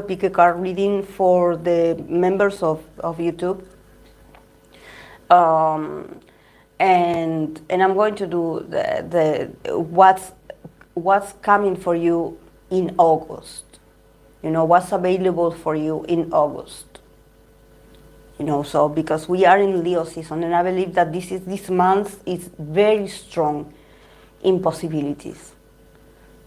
pick a card reading for the members of YouTube. And I'm going to do the what's coming for you in August. What's available for you in August. So because we are in Leo season, and I believe that this month is very strong in possibilities.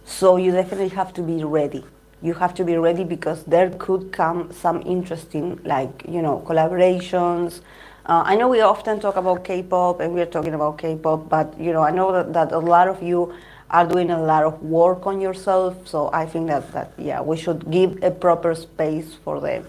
So you definitely have to be ready. You have to be ready because there could come some interesting, collaborations. I know we often talk about K-pop, and we're talking about K-pop, but, I know that a lot of you are doing a lot of work on yourself. So I think that we should give a proper space for the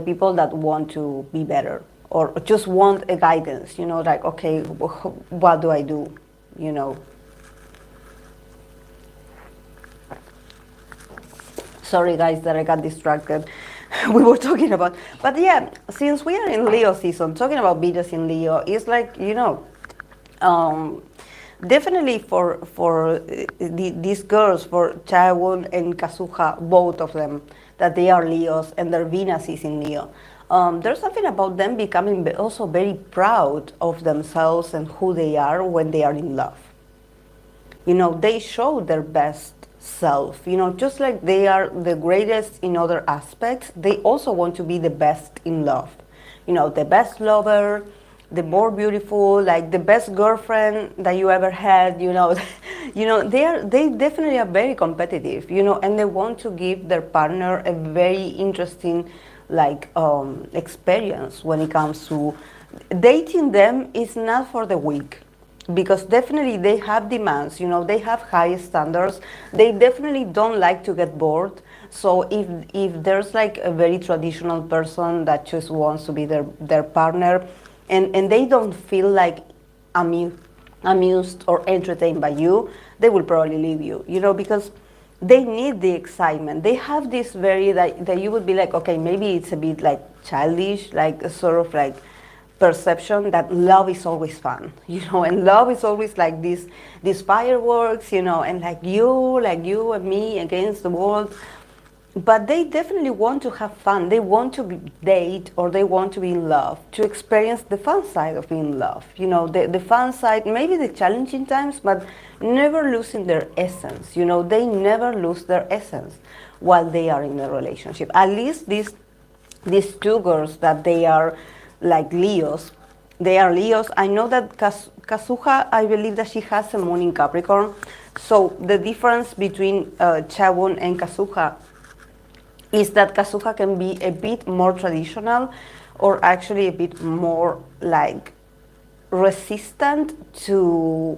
people that want to be better, or just want a guidance, like, okay, what do I do, Sorry, guys, that I got distracted. We were talking about, but yeah, since we are in Leo season, talking about Venus in Leo is like, definitely for these girls, for Chaewon and Kazuha, both of them, that they are Leos and their Venus is in Leo. There's something about them becoming also very proud of themselves and who they are when they are in love. They show their best self. You know, just like they are the greatest in other aspects, they also want to be the best in love. You know, the best lover, the more beautiful, like the best girlfriend that you ever had. You know, you know, they definitely are very competitive. You know, and they want to give their partner a very interesting, like, experience when it comes to dating. Them is not for the weak, because definitely they have demands. You know, they have high standards. They definitely don't like to get bored. So if there's like a very traditional person that just wants to be their partner, and they don't feel like amu- amused or entertained by you, they will probably leave you. You know, because they need the excitement. They have this very, that you would be like, okay, maybe it's a bit like childish, like a sort of like perception that love is always fun, you know, and love is always like these fireworks, you know, and like you and me against the world. But they definitely want to have fun. They want to date, or they want to be in love, to experience the fun side of being in love. You know, the fun side, maybe the challenging times, but never losing their essence. You know, they never lose their essence while they are in a relationship. At least these two girls that they are like Leos, they are Leos. I know that Kazuha, I believe that she has a moon in Capricorn. So the difference between Chawon and Kazuha is that Kazuha can be a bit more traditional, or actually a bit more like resistant to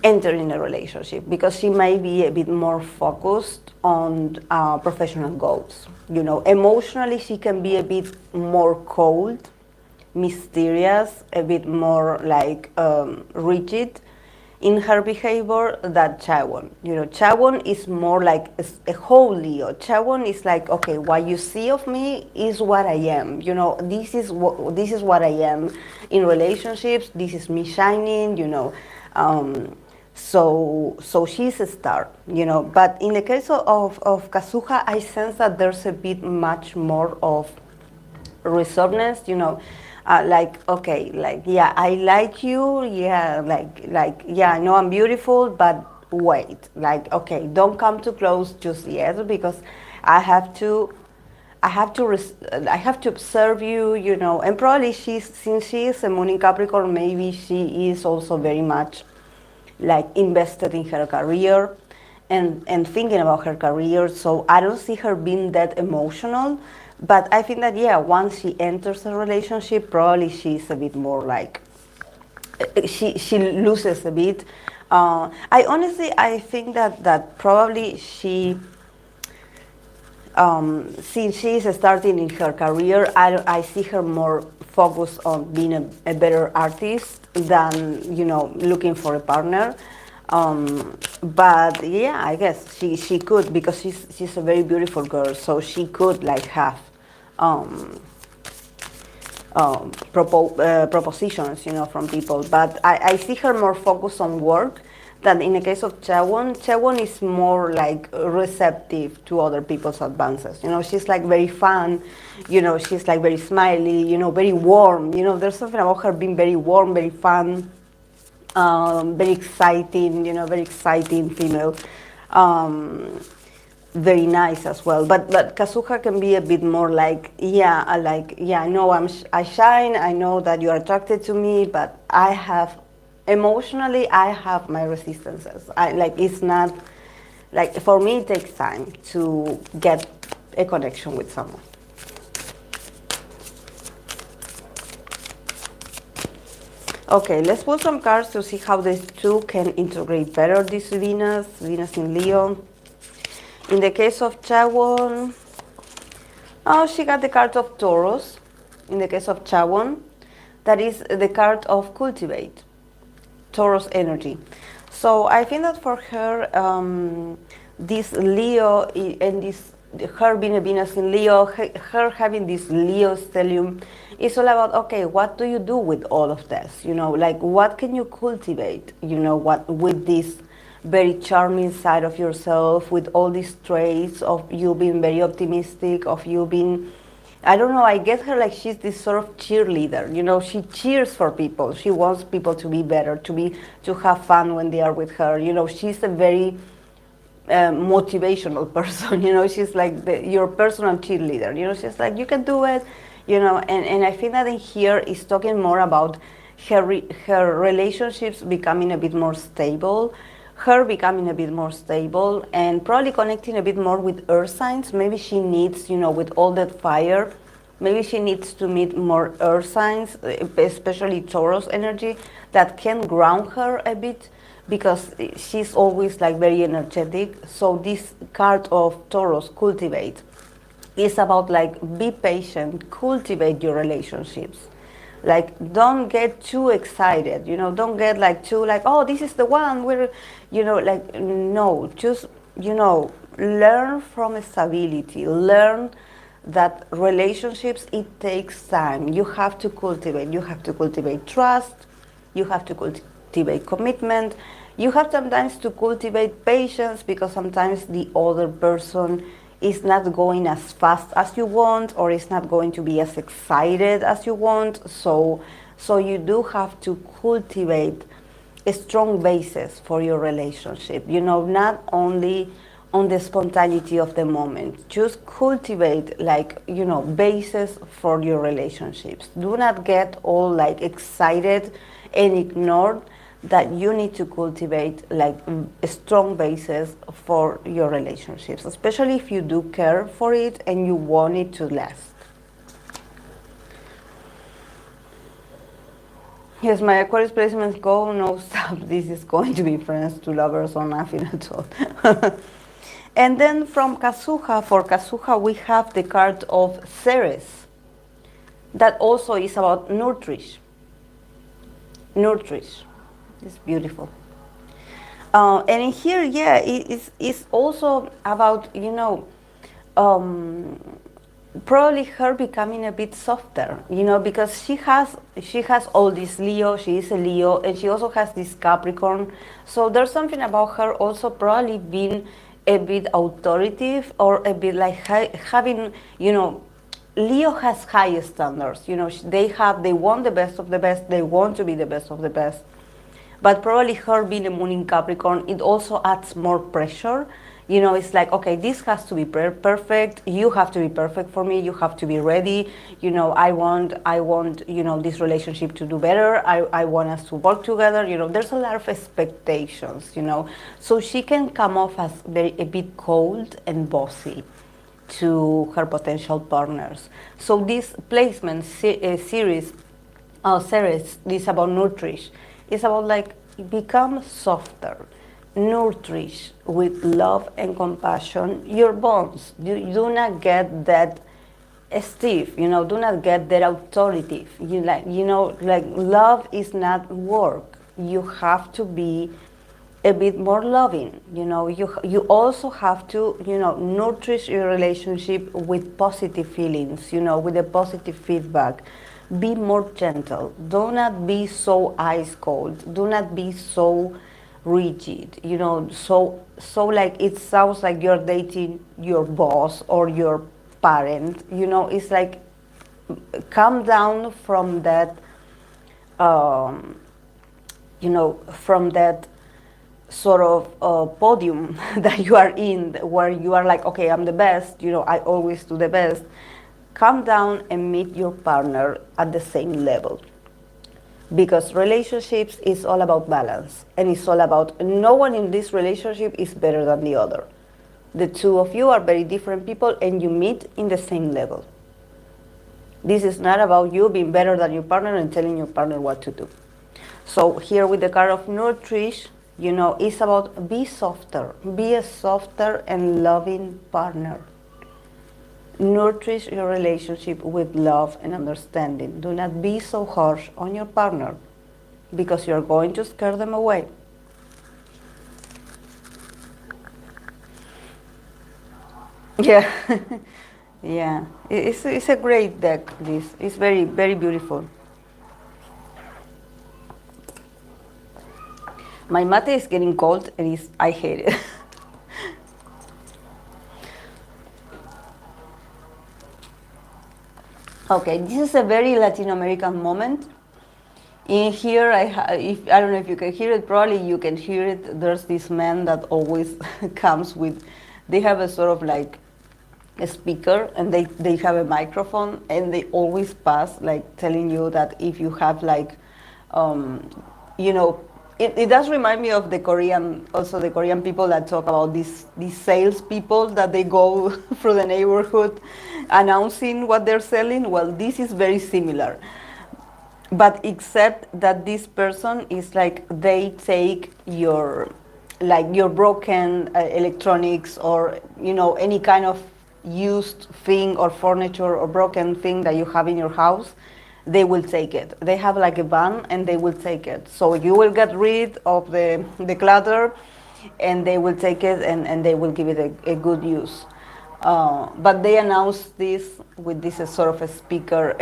enter in a relationship, because she may be a bit more focused on professional goals. You know, emotionally she can be a bit more cold, mysterious, a bit more like rigid in her behavior than Chawon. You know, Chawon is more like a whole Leo. Chawon is like, okay, what you see of me is what I am. You know, this is what I am in relationships. This is me shining. You know, so she's a star. You know, but in the case of Kazuha, I sense that there's a bit much more of reservedness. You know, like, okay, like, yeah, I like you, yeah, like, yeah, I know I'm beautiful, but wait, like, okay, don't come too close just yet, because I have to I have to I have to observe you, you know. And probably since she is a moon in Capricorn, maybe she is also very much like invested in her career and thinking about her career. So I don't see her being that emotional. But I think that, yeah, once she enters a relationship, probably she's a bit more like, she loses a bit. I think that probably since she is starting in her career, I see her more focused on being a better artist than, you know, looking for a partner. But yeah, I guess she could, because she's a very beautiful girl, so she could like have propositions, you know, from people. But I see her more focused on work than in the case of Chawon. Chawon is more like receptive to other people's advances. You know, she's like very fun, you know, she's like very smiley, you know, very warm. You know, there's something about her being very warm, very fun, very exciting, you know, very exciting female. Very nice as well. But Kazuha can be a bit more like, yeah, I know I shine, I know that you're attracted to me, but I have, emotionally, I have my resistances. It's not, like, for me, it takes time to get a connection with someone. Okay, let's pull some cards to see how these two can integrate better this Venus in Leo. In the case of Chawon, she got the card of Taurus. In the case of Chawon, that is the card of cultivate, Taurus energy. So I think that for her, this Leo and her being a Venus in Leo, her having this Leo stellium, is all about, okay, what do you do with all of this? You know, like, what can you cultivate, you know, what with this very charming side of yourself, with all these traits of you being very optimistic, of you being, I don't know, I get her like she's this sort of cheerleader. You know, she cheers for people. She wants people to be better, to have fun when they are with her. You know, she's a very motivational person. You know, she's like your personal cheerleader. You know, she's like, you can do it. You know, and I think that in here is talking more about her relationships becoming a bit more stable, her becoming a bit more stable, and probably connecting a bit more with earth signs. Maybe she needs, you know, with all that fire, maybe she needs to meet more earth signs, especially Taurus energy, that can ground her a bit, because she's always like very energetic. So this card of Taurus, cultivate, is about like be patient, cultivate your relationships. Like don't get too excited, you know, don't get like too like, oh, this is the one, we're, you know, like, no, just, you know, learn from stability, learn that relationships, it takes time. You have to cultivate trust, you have to cultivate commitment, you have sometimes to cultivate patience, because sometimes the other person is not going as fast as you want, or is not going to be as excited as you want. So you do have to cultivate a strong basis for your relationship, you know, not only on the spontaneity of the moment. Just cultivate, like, you know, basis for your relationships. Do not get all like excited and ignore that you need to cultivate like a strong basis for your relationships, especially if you do care for it and you want it to last. Yes, my Aquarius placements go, no, stop, this is going to be friends to lovers or nothing at all. And then from Kazuha, for Kazuha, we have the card of Ceres. That also is about Nurtrish. Nurtrish. It's beautiful. And in here, yeah, it's also about, you know, probably her becoming a bit softer, you know, because she has all this Leo, she is a Leo, and she also has this Capricorn. So there's something about her also probably being a bit authoritative, or a bit like having, you know, Leo has high standards, you know, they want the best of the best, they want to be the best of the best. But probably her being a moon in Capricorn, it also adds more pressure. You know, it's like, okay, this has to be perfect. You have to be perfect for me. You have to be ready. You know, I want, you know, this relationship to do better. I want us to work together. You know, there's a lot of expectations, you know. So she can come off as a bit cold and bossy to her potential partners. So this placement series, Ceres, this is about Nutrish. It's about like become softer, nourish with love and compassion your bonds. You do not get that stiff, you know, do not get that authoritative. You know, like love is not work. You have to be a bit more loving, you know. You also have to, you know, nourish your relationship with positive feelings, you know, with a positive feedback. Be more gentle. Do not be so ice cold. Do not be so rigid, you know, so like it sounds like you're dating your boss or your parent, you know. It's like come down from that, you know, from that sort of podium that you are in, where you are like, okay, I'm the best, you know, I always do the best. Come down and meet your partner at the same level. Because relationships is all about balance, and it's all about no one in this relationship is better than the other. The two of you are very different people and you meet in the same level. This is not about you being better than your partner and telling your partner what to do. So here with the card of Nutrish, you know, it's about be softer, be a softer and loving partner. Nourish your relationship with love and understanding. Do not be so harsh on your partner, because you're going to scare them away. Yeah, yeah. It's a great deck. This it's very, very beautiful. My mate is getting cold, and I hate it. Okay, this is a very Latin American moment. In here, I don't know if you can hear it. Probably you can hear it. There's this man that always comes with. They have a sort of like a speaker, and they have a microphone, and they always pass like telling you that if you have like, you know, it does remind me of the Korean, also the Korean people that talk about these sales people that they go through the neighborhood announcing what they're selling. Well, this is very similar, but except that this person is like they take your like your broken electronics, or you know, any kind of used thing or furniture or broken thing that you have in your house. They will take it. They have like a van, and they will take it, so you will get rid of the clutter, and they will take it, and they will give it a good use. But they announce this with this sort of a speaker,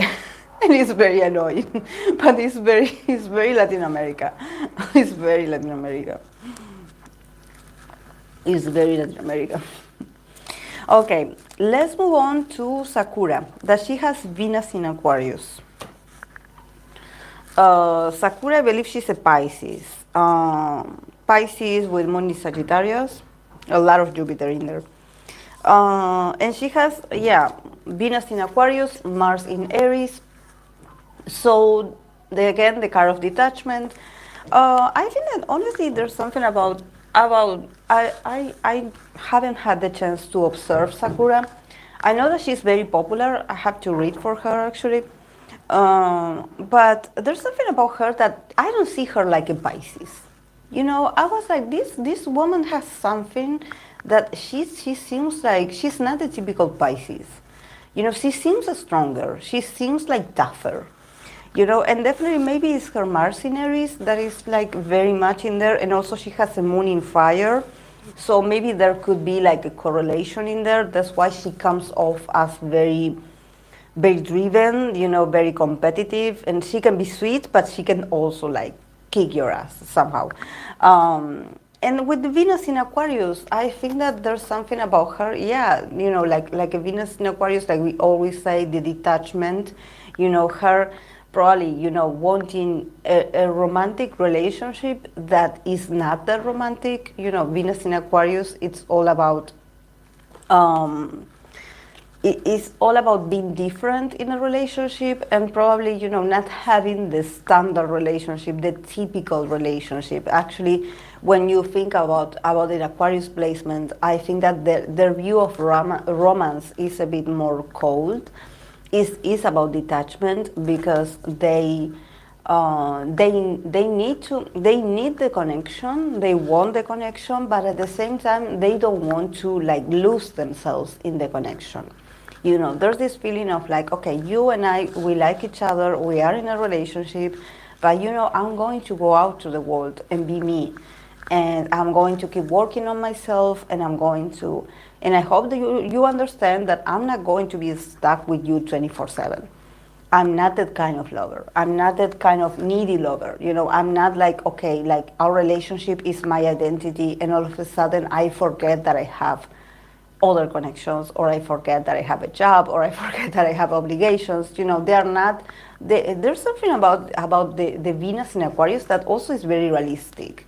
and it's very annoying. But it's very Latin America. It's very Latin America. It's very Latin America. Okay, let's move on to Sakura, that she has Venus in Aquarius. Sakura, I believe she's a Pisces. Pisces with Moon in Sagittarius, a lot of Jupiter in there. And she has, yeah, Venus in Aquarius, Mars in Aries. So, again, the card of detachment. I think that honestly there's something about I haven't had the chance to observe Sakura. I know that she's very popular. I have to read for her actually. But there's something about her that I don't see her like a Pisces. You know, I was like, this woman has something that she seems like she's not the typical Pisces. You know, she seems stronger. She seems like tougher. You know, and definitely maybe it's her Mars in Aries that is like very much in there, and also she has a Moon in Fire, so maybe there could be like a correlation in there. That's why she comes off as very, very driven, you know, very competitive, and she can be sweet, but she can also like kick your ass somehow. And with the Venus in Aquarius, I think that there's something about her, yeah, you know, like a Venus in Aquarius, like we always say, the detachment, you know, her probably, you know, wanting a romantic relationship that is not that romantic. You know, Venus in Aquarius, it's all about, it's all about being different in a relationship, and probably, you know, not having the standard relationship, the typical relationship. Actually, when you think about an Aquarius placement, I think that their view of romance is a bit more cold. Is about detachment, because they need the connection, they want the connection, but at the same time they don't want to like lose themselves in the connection. You know, there's this feeling of like, okay, you and I, we like each other, we are in a relationship, but you know, I'm going to go out to the world and be me, and I'm going to keep working on myself, and and I hope that you understand that I'm not going to be stuck with you 24/7. I'm not that kind of lover. I'm not that kind of needy lover. You know, I'm not like, okay, like our relationship is my identity, and all of a sudden I forget that I have other connections, or I forget that I have a job, or I forget that I have obligations. You know, they are not, there's something about the Venus in Aquarius that also is very realistic.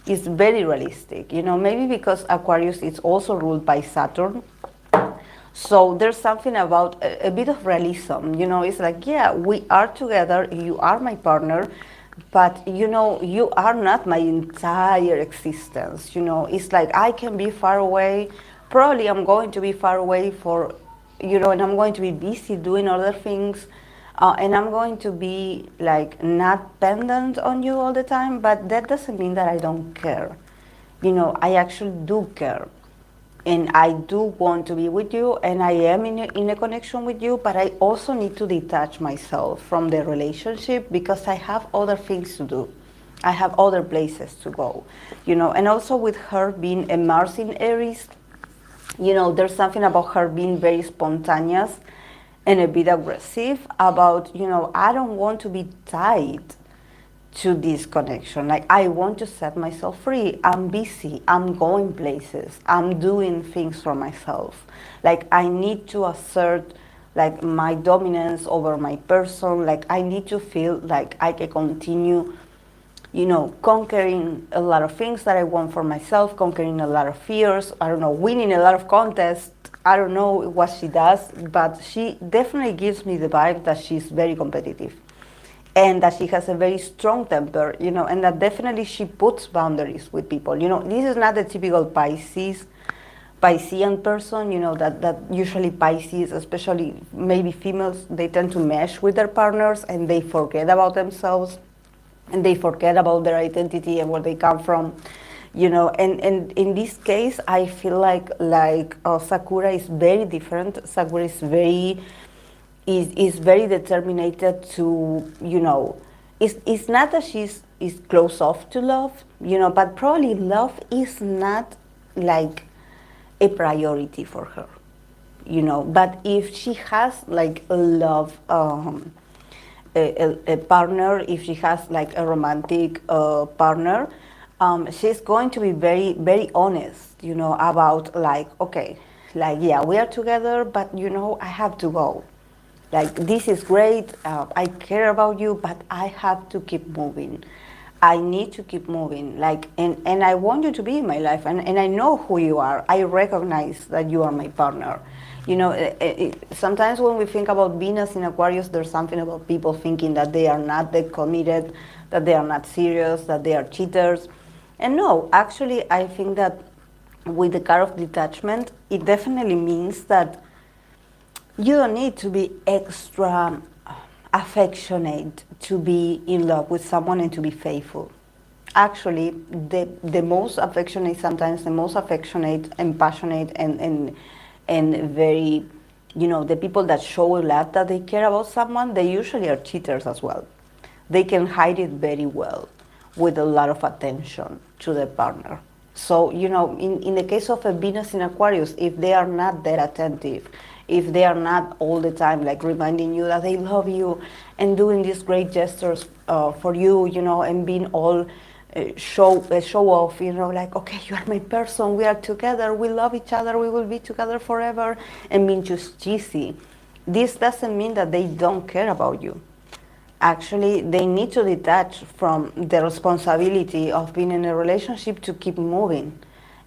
It's very realistic, you know, maybe because Aquarius is also ruled by Saturn. So there's something about a bit of realism, you know, it's like, yeah, we are together, you are my partner, but you know, you are not my entire existence, you know, it's like I can be far away, probably I'm going to be far away for, you know, and I'm going to be busy doing other things. And I'm going to be like not dependent on you all the time, but that doesn't mean that I don't care. You know, I actually do care, and I do want to be with you, and I am in a connection with you, but I also need to detach myself from the relationship because I have other things to do. I have other places to go, you know, and also with her being a Mars in Aries, you know, there's something about her being very spontaneous and a bit aggressive about, you know, I don't want to be tied to this connection. Like, I want to set myself free. I'm busy. I'm going places. I'm doing things for myself. Like, I need to assert like my dominance over my person. Like I need to feel like I can continue, you know, conquering a lot of things that I want for myself, conquering a lot of fears, I don't know, winning a lot of contests. I don't know what she does, but she definitely gives me the vibe that she's very competitive and that she has a very strong temper, you know, and that definitely she puts boundaries with people. You know, this is not the typical Piscean person, you know, that usually Pisces, especially maybe females, they tend to mesh with their partners and they forget about themselves and they forget about their identity and where they come from, you know. And in this case, I feel like Sakura is very different. Sakura is very determined to, you know, it's not that she's is closed off to love, you know, but probably love is not like a priority for her, you know. But if she has like a love, a partner, if she has like a romantic partner, she's going to be very, very honest, you know, about like, okay, like, yeah, we are together, but you know, I have to go. Like, this is great, I care about you, but I have to keep moving. I need to keep moving. Like, and I want you to be in my life, and I know who you are. I recognize that you are my partner. You know, sometimes when we think about Venus in Aquarius, there's something about people thinking that they are not that committed, that they are not serious, that they are cheaters. And no, actually, I think that with the card of detachment, it definitely means that you don't need to be extra affectionate to be in love with someone and to be faithful. Actually, the most affectionate, sometimes the most affectionate and passionate and very, you know, the people that show a lot that they care about someone, they usually are cheaters as well. They can hide it very well with a lot of attention to their partner. So, you know, in the case of a Venus in Aquarius, if they are not that attentive, if they are not all the time like reminding you that they love you and doing these great gestures for you, you know, and being all show off, you know, like, okay, you are my person, we are together, we love each other, we will be together forever, and being just cheesy. This doesn't mean that they don't care about you. Actually, they need to detach from the responsibility of being in a relationship to keep moving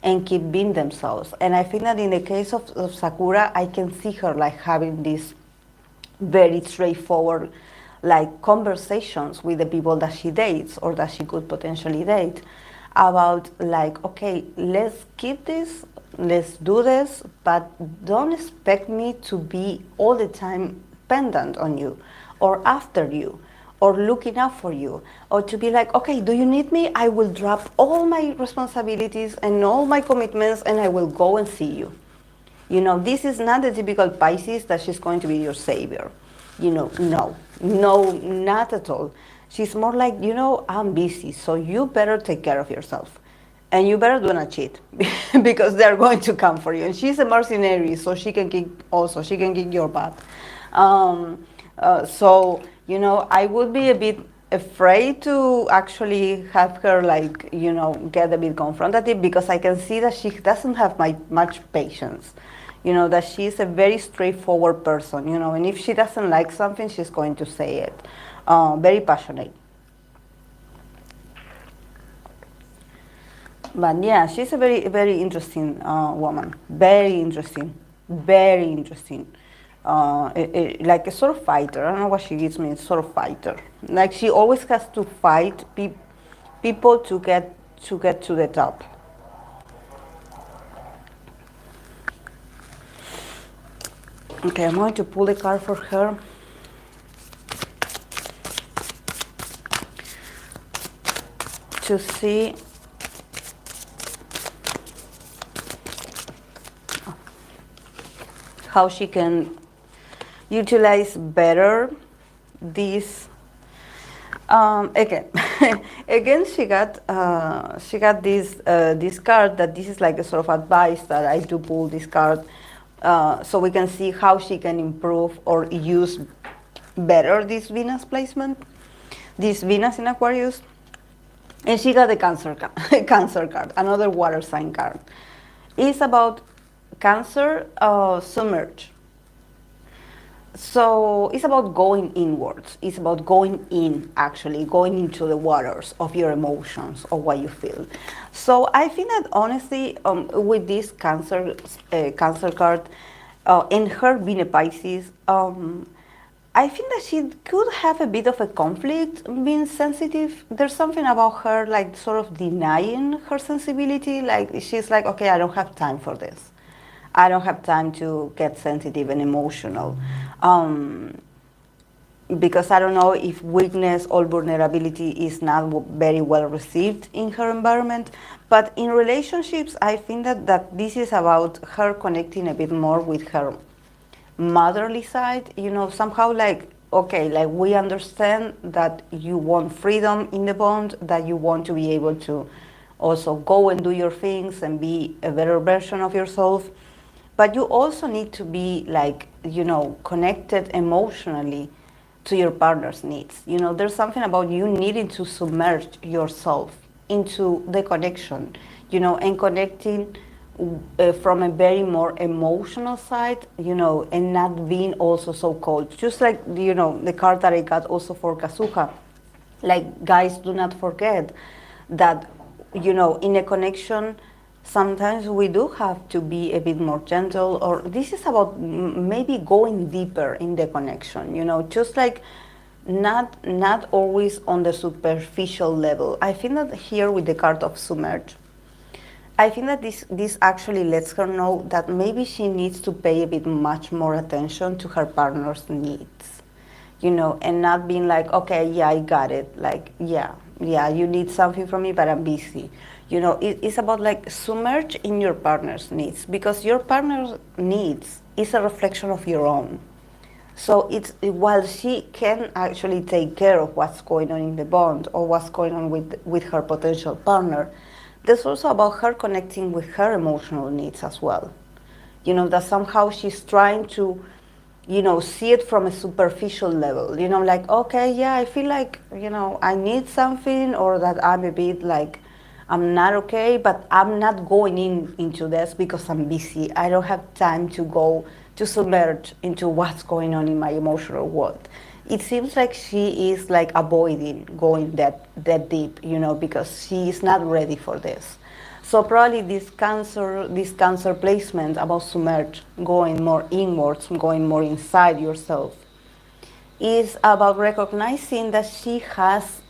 and keep being themselves. And I think that in the case of Sakura, I can see her like having this very straightforward like conversations with the people that she dates or that she could potentially date about like, okay, let's keep this, let's do this, but don't expect me to be all the time pendant on you or after you or looking out for you, or to be like, okay, do you need me? I will drop all my responsibilities and all my commitments and I will go and see you. You know, this is not the typical Pisces that she's going to be your savior. You know, no, not at all. She's more like, you know, I'm busy, so you better take care of yourself. And you better do not cheat because they're going to come for you. And she's a mercenary, so she can kick your butt. So, you know, I would be a bit afraid to actually have her like, you know, get a bit confrontative because I can see that she doesn't have much patience. You know, that she's a very straightforward person, you know, and if she doesn't like something, she's going to say it. Very passionate. But yeah, she's a very, very interesting woman. Very interesting. Very interesting. Like a sort of fighter. I don't know what she gives me. Sort of fighter. Like she always has to fight people to get to the top. Okay, I'm going to pull a card for her. To see how she can utilize better this. Again, again, she got this card that this is like a sort of advice that I do pull this card, so we can see how she can improve or use better this Venus placement, this Venus in Aquarius. And she got the Cancer card, Cancer card, another water sign card. It's about Cancer submerge. So it's about going inwards. It's about going in, actually, going into the waters of your emotions or what you feel. So I think that honestly, with this Cancer card, and her being a Pisces, I think that she could have a bit of a conflict being sensitive. There's something about her like sort of denying her sensibility. Like she's like, okay, I don't have time for this. I don't have time to get sensitive and emotional. Um, because I don't know if weakness or vulnerability is not very well received in her environment. But in relationships, I think that this is about her connecting a bit more with her motherly side, somehow like, okay, like we understand that you want freedom in the bond, that you want to be able to also go and do your things and be a better version of yourself. But you also need to be like, connected emotionally to your partner's needs. There's something about you needing to submerge yourself into the connection, and connecting from a very more emotional side, and not being also so cold. Just like, the card that I got also for Kazuha. Like, guys, do not forget that, in a connection, sometimes we do have to be a bit more gentle, or this is about maybe going deeper in the connection, just like not always on the superficial level. I think that here with the card of submerge, I think that this actually lets her know that maybe she needs to pay a bit much more attention to her partner's needs, and not being like, okay, yeah, I got it. Like, yeah, you need something from me, but I'm busy. It's about like submerge in your partner's needs, because your partner's needs is a reflection of your own. So it's while she can actually take care of what's going on in the bond or what's going on with her potential partner, there's also about her connecting with her emotional needs as well. That somehow she's trying to, see it from a superficial level. Like, okay, yeah, I feel like, I need something, or that I'm a bit like, I'm not okay, but I'm not going into this because I'm busy. I don't have time to go to submerge into what's going on in my emotional world. It seems like she is like avoiding going that deep, because she is not ready for this. So probably this cancer placement about submerge, going more inwards, going more inside yourself, is about recognizing that she has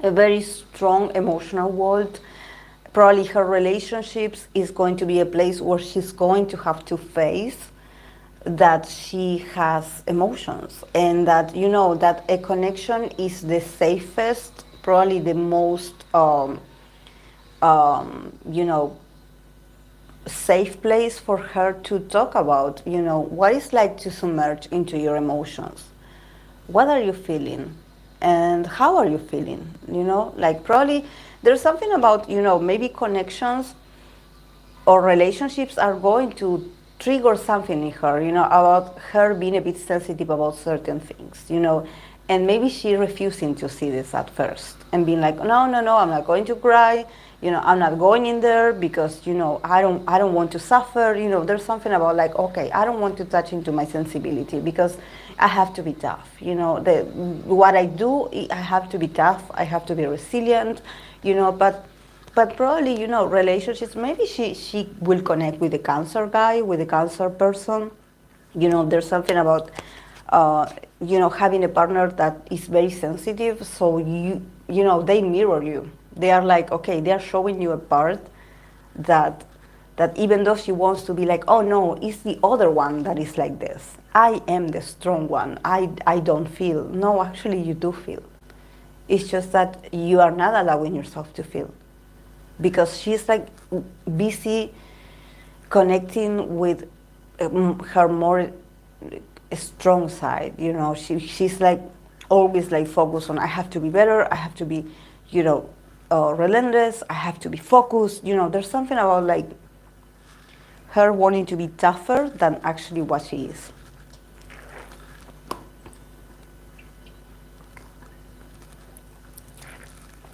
a very strong emotional world. Probably her relationships is going to be a place where she's going to have to face that she has emotions, and that that a connection is the safest, probably the most you know safe place for her to talk about, what it's like to submerge into your emotions. What are you feeling? And how are you feeling? Like probably there's something about, maybe connections or relationships are going to trigger something in her, about her being a bit sensitive about certain things, and maybe she refusing to see this at first and being like, no, no, no, I'm not going to cry, I'm not going in there because, I don't want to suffer, there's something about like, okay, I don't want to touch into my sensibility because I have to be tough, what I do, I have to be tough, I have to be resilient, but probably, relationships, maybe she will connect with the Cancer guy, with the Cancer person. There's something about, having a partner that is very sensitive. So they mirror you. They are like, okay, they are showing you a part that even though she wants to be like, oh no, it's the other one that is like this. I am the strong one. I don't feel. No, actually you do feel. It's just that you are not allowing yourself to feel, because she's like busy connecting with her more strong side. She's like always like focused on, I have to be better, I have to be, relentless, I have to be focused. There's something about like her wanting to be tougher than actually what she is.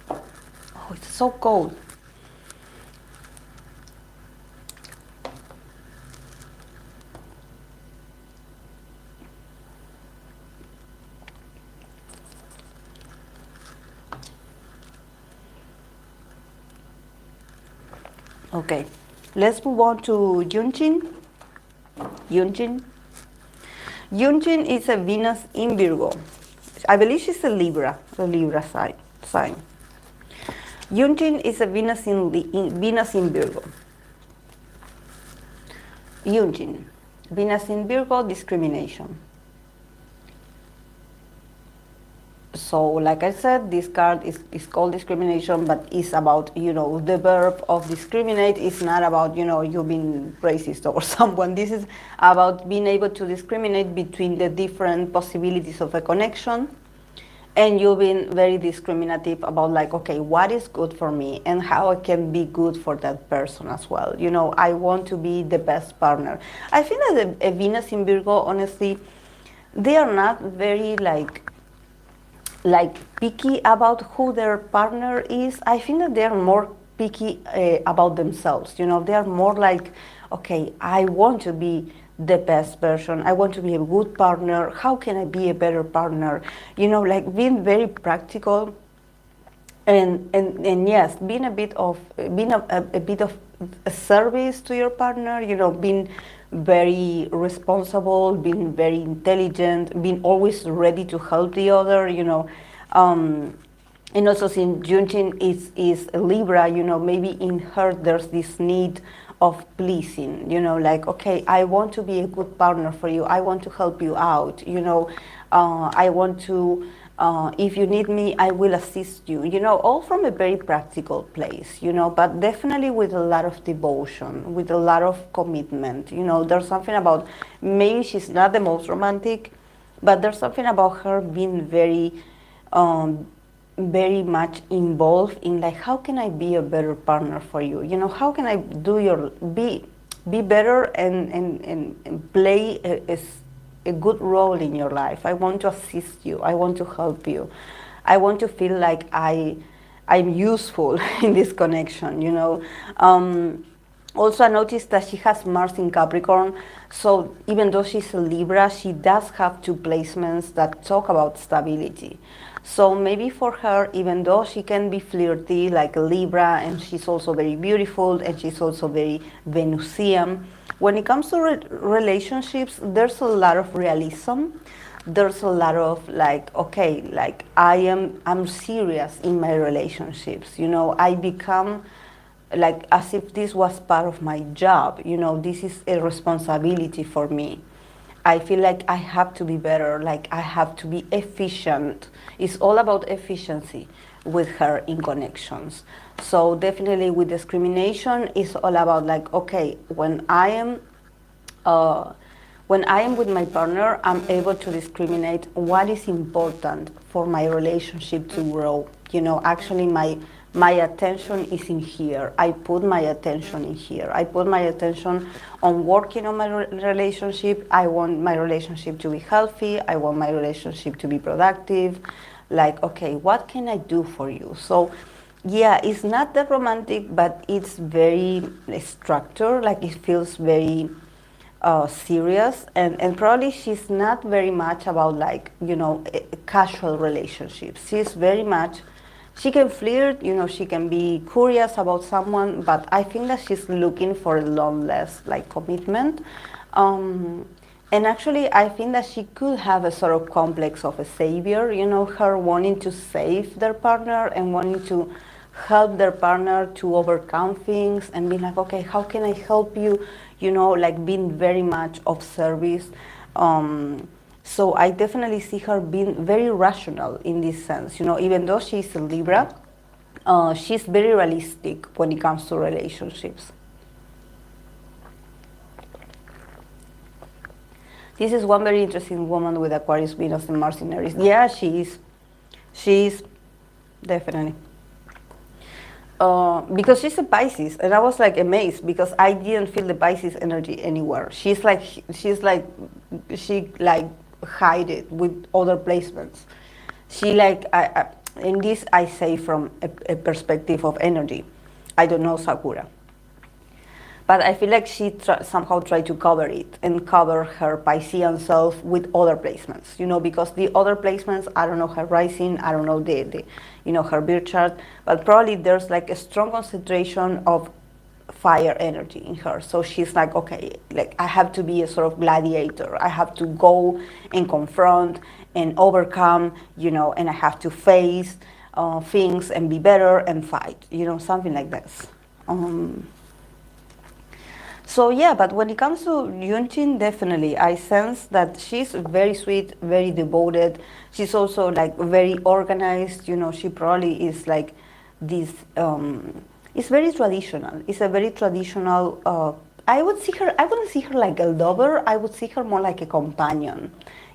Oh, it's so cold. Okay, let's move on to Yunjin. Yunjin. Yunjin is a Venus in Virgo. I believe she's a Libra sign. Yunjin is a Venus in Virgo. Yunjin, Venus in Virgo, discrimination. So, like I said, this card is called discrimination, but it's about, the verb of discriminate. It's not about, you being racist or someone. This is about being able to discriminate between the different possibilities of a connection, and you being very discriminative about, like, okay, what is good for me and how I can be good for that person as well. I want to be the best partner. I think that a Venus in Virgo, honestly, they are not very like picky about who their partner is. I think that they are more picky about themselves. They are more like, okay, I want to be the best version. I want to be a good partner. How can I be a better partner? Like being very practical, and yes, being a bit of a service to your partner. Being very responsible, being very intelligent, being always ready to help the other, and also since Junjin is a Libra, maybe in her there's this need of pleasing, like, okay, I want to be a good partner for you, I want to help you out, I want to, if you need me, I will assist you, all from a very practical place, but definitely with a lot of devotion, with a lot of commitment. There's something about, maybe she's not the most romantic, but there's something about her being very much involved in, like, how can I be a better partner for you? How can I be better and play a good role in your life? I want to assist you. I want to help you. I want to feel like I'm useful in this connection, Also, I noticed that she has Mars in Capricorn, so even though she's a Libra, she does have two placements that talk about stability. So maybe for her, even though she can be flirty like a Libra, and she's also very beautiful, and she's also very Venusian, when it comes to relationships, there's a lot of realism. There's a lot of, like, okay, like I'm serious in my relationships. I become like as if this was part of my job. This is a responsibility for me. I feel like I have to be better, like I have to be efficient. It's all about efficiency with her in connections. So definitely with discrimination, it's all about, like, okay, when I am with my partner, I'm able to discriminate what is important for my relationship to grow. Actually my attention is in here. I put my attention in here. I put my attention on working on my relationship. I want my relationship to be healthy. I want my relationship to be productive. Like, okay, what can I do for you? So, yeah, it's not that romantic, but it's very structured. Like, it feels very serious. And probably she's not very much about, like, casual relationships. She's very much, she can flirt, she can be curious about someone, but I think that she's looking for a long-last, like, commitment. And actually, I think that she could have a sort of complex of a savior, her wanting to save their partner and wanting to help their partner to overcome things and be like, okay, how can I help you? Like being very much of service. So I definitely see her being very rational in this sense. Even though she's a Libra, she's very realistic when it comes to relationships. This is one very interesting woman with Aquarius Venus and Mars in Aries. Yeah, she is. She is, definitely. Because she's a Pisces, and I was like amazed because I didn't feel the Pisces energy anywhere. She hide it with other placements. She in this I say from a perspective of energy. I don't know Sakura. But I feel like she somehow tried to cover it and cover her Piscean self with other placements, because the other placements, I don't know her rising, I don't know her birth chart, but probably there's like a strong concentration of fire energy in her. So she's like, okay, like I have to be a sort of gladiator. I have to go and confront and overcome, and I have to face things and be better and fight, something like this. So yeah, but when it comes to Yunchin, definitely I sense that she's very sweet, very devoted. She's also like very organized. She probably is like this. It's very traditional. It's a very traditional. I would see her. I wouldn't see her like a lover. I would see her more like a companion.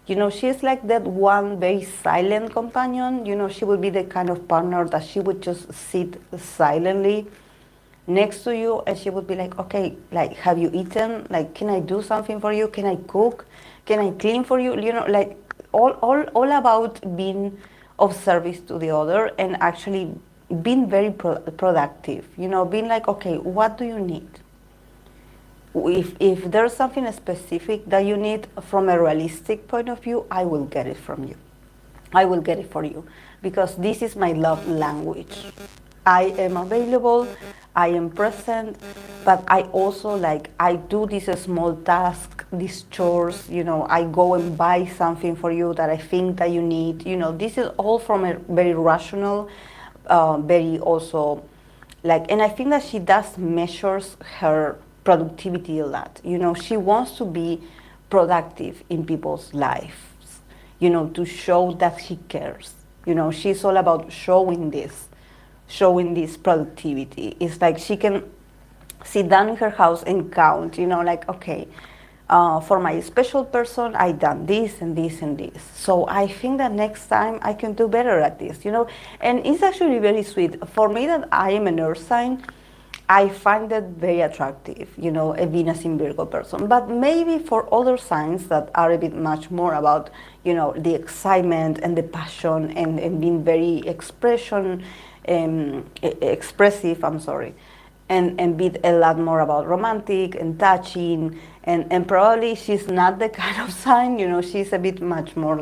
She's like that one very silent companion. She would be the kind of partner that she would just sit silently next to you, and she would be like, okay, like, have you eaten? Like, can I do something for you? Can I cook? Can I clean for you? Like all about being of service to the other, and actually being very productive. Being like, okay, what do you need? If there's something specific that you need from a realistic point of view, I will get it from you. I will get it for you, because this is my love language. I am available, I am present, but I also I do this small task, these chores, I go and buy something for you that I think that you need. This is all from a very rational, very also, and I think that she does measures her productivity a lot. She wants to be productive in people's lives, to show that she cares. She's all about showing this productivity. It's like she can sit down in her house and count, okay, for my special person, I done this and this and this. So I think that next time I can do better at this, And it's actually very sweet. For me, that I am an earth sign, I find that very attractive, a Venus in Virgo person. But maybe for other signs that are a bit much more about, the excitement and the passion and being very expressive, and be a lot more about romantic and touching, and probably she's not the kind of sign, she's a bit much more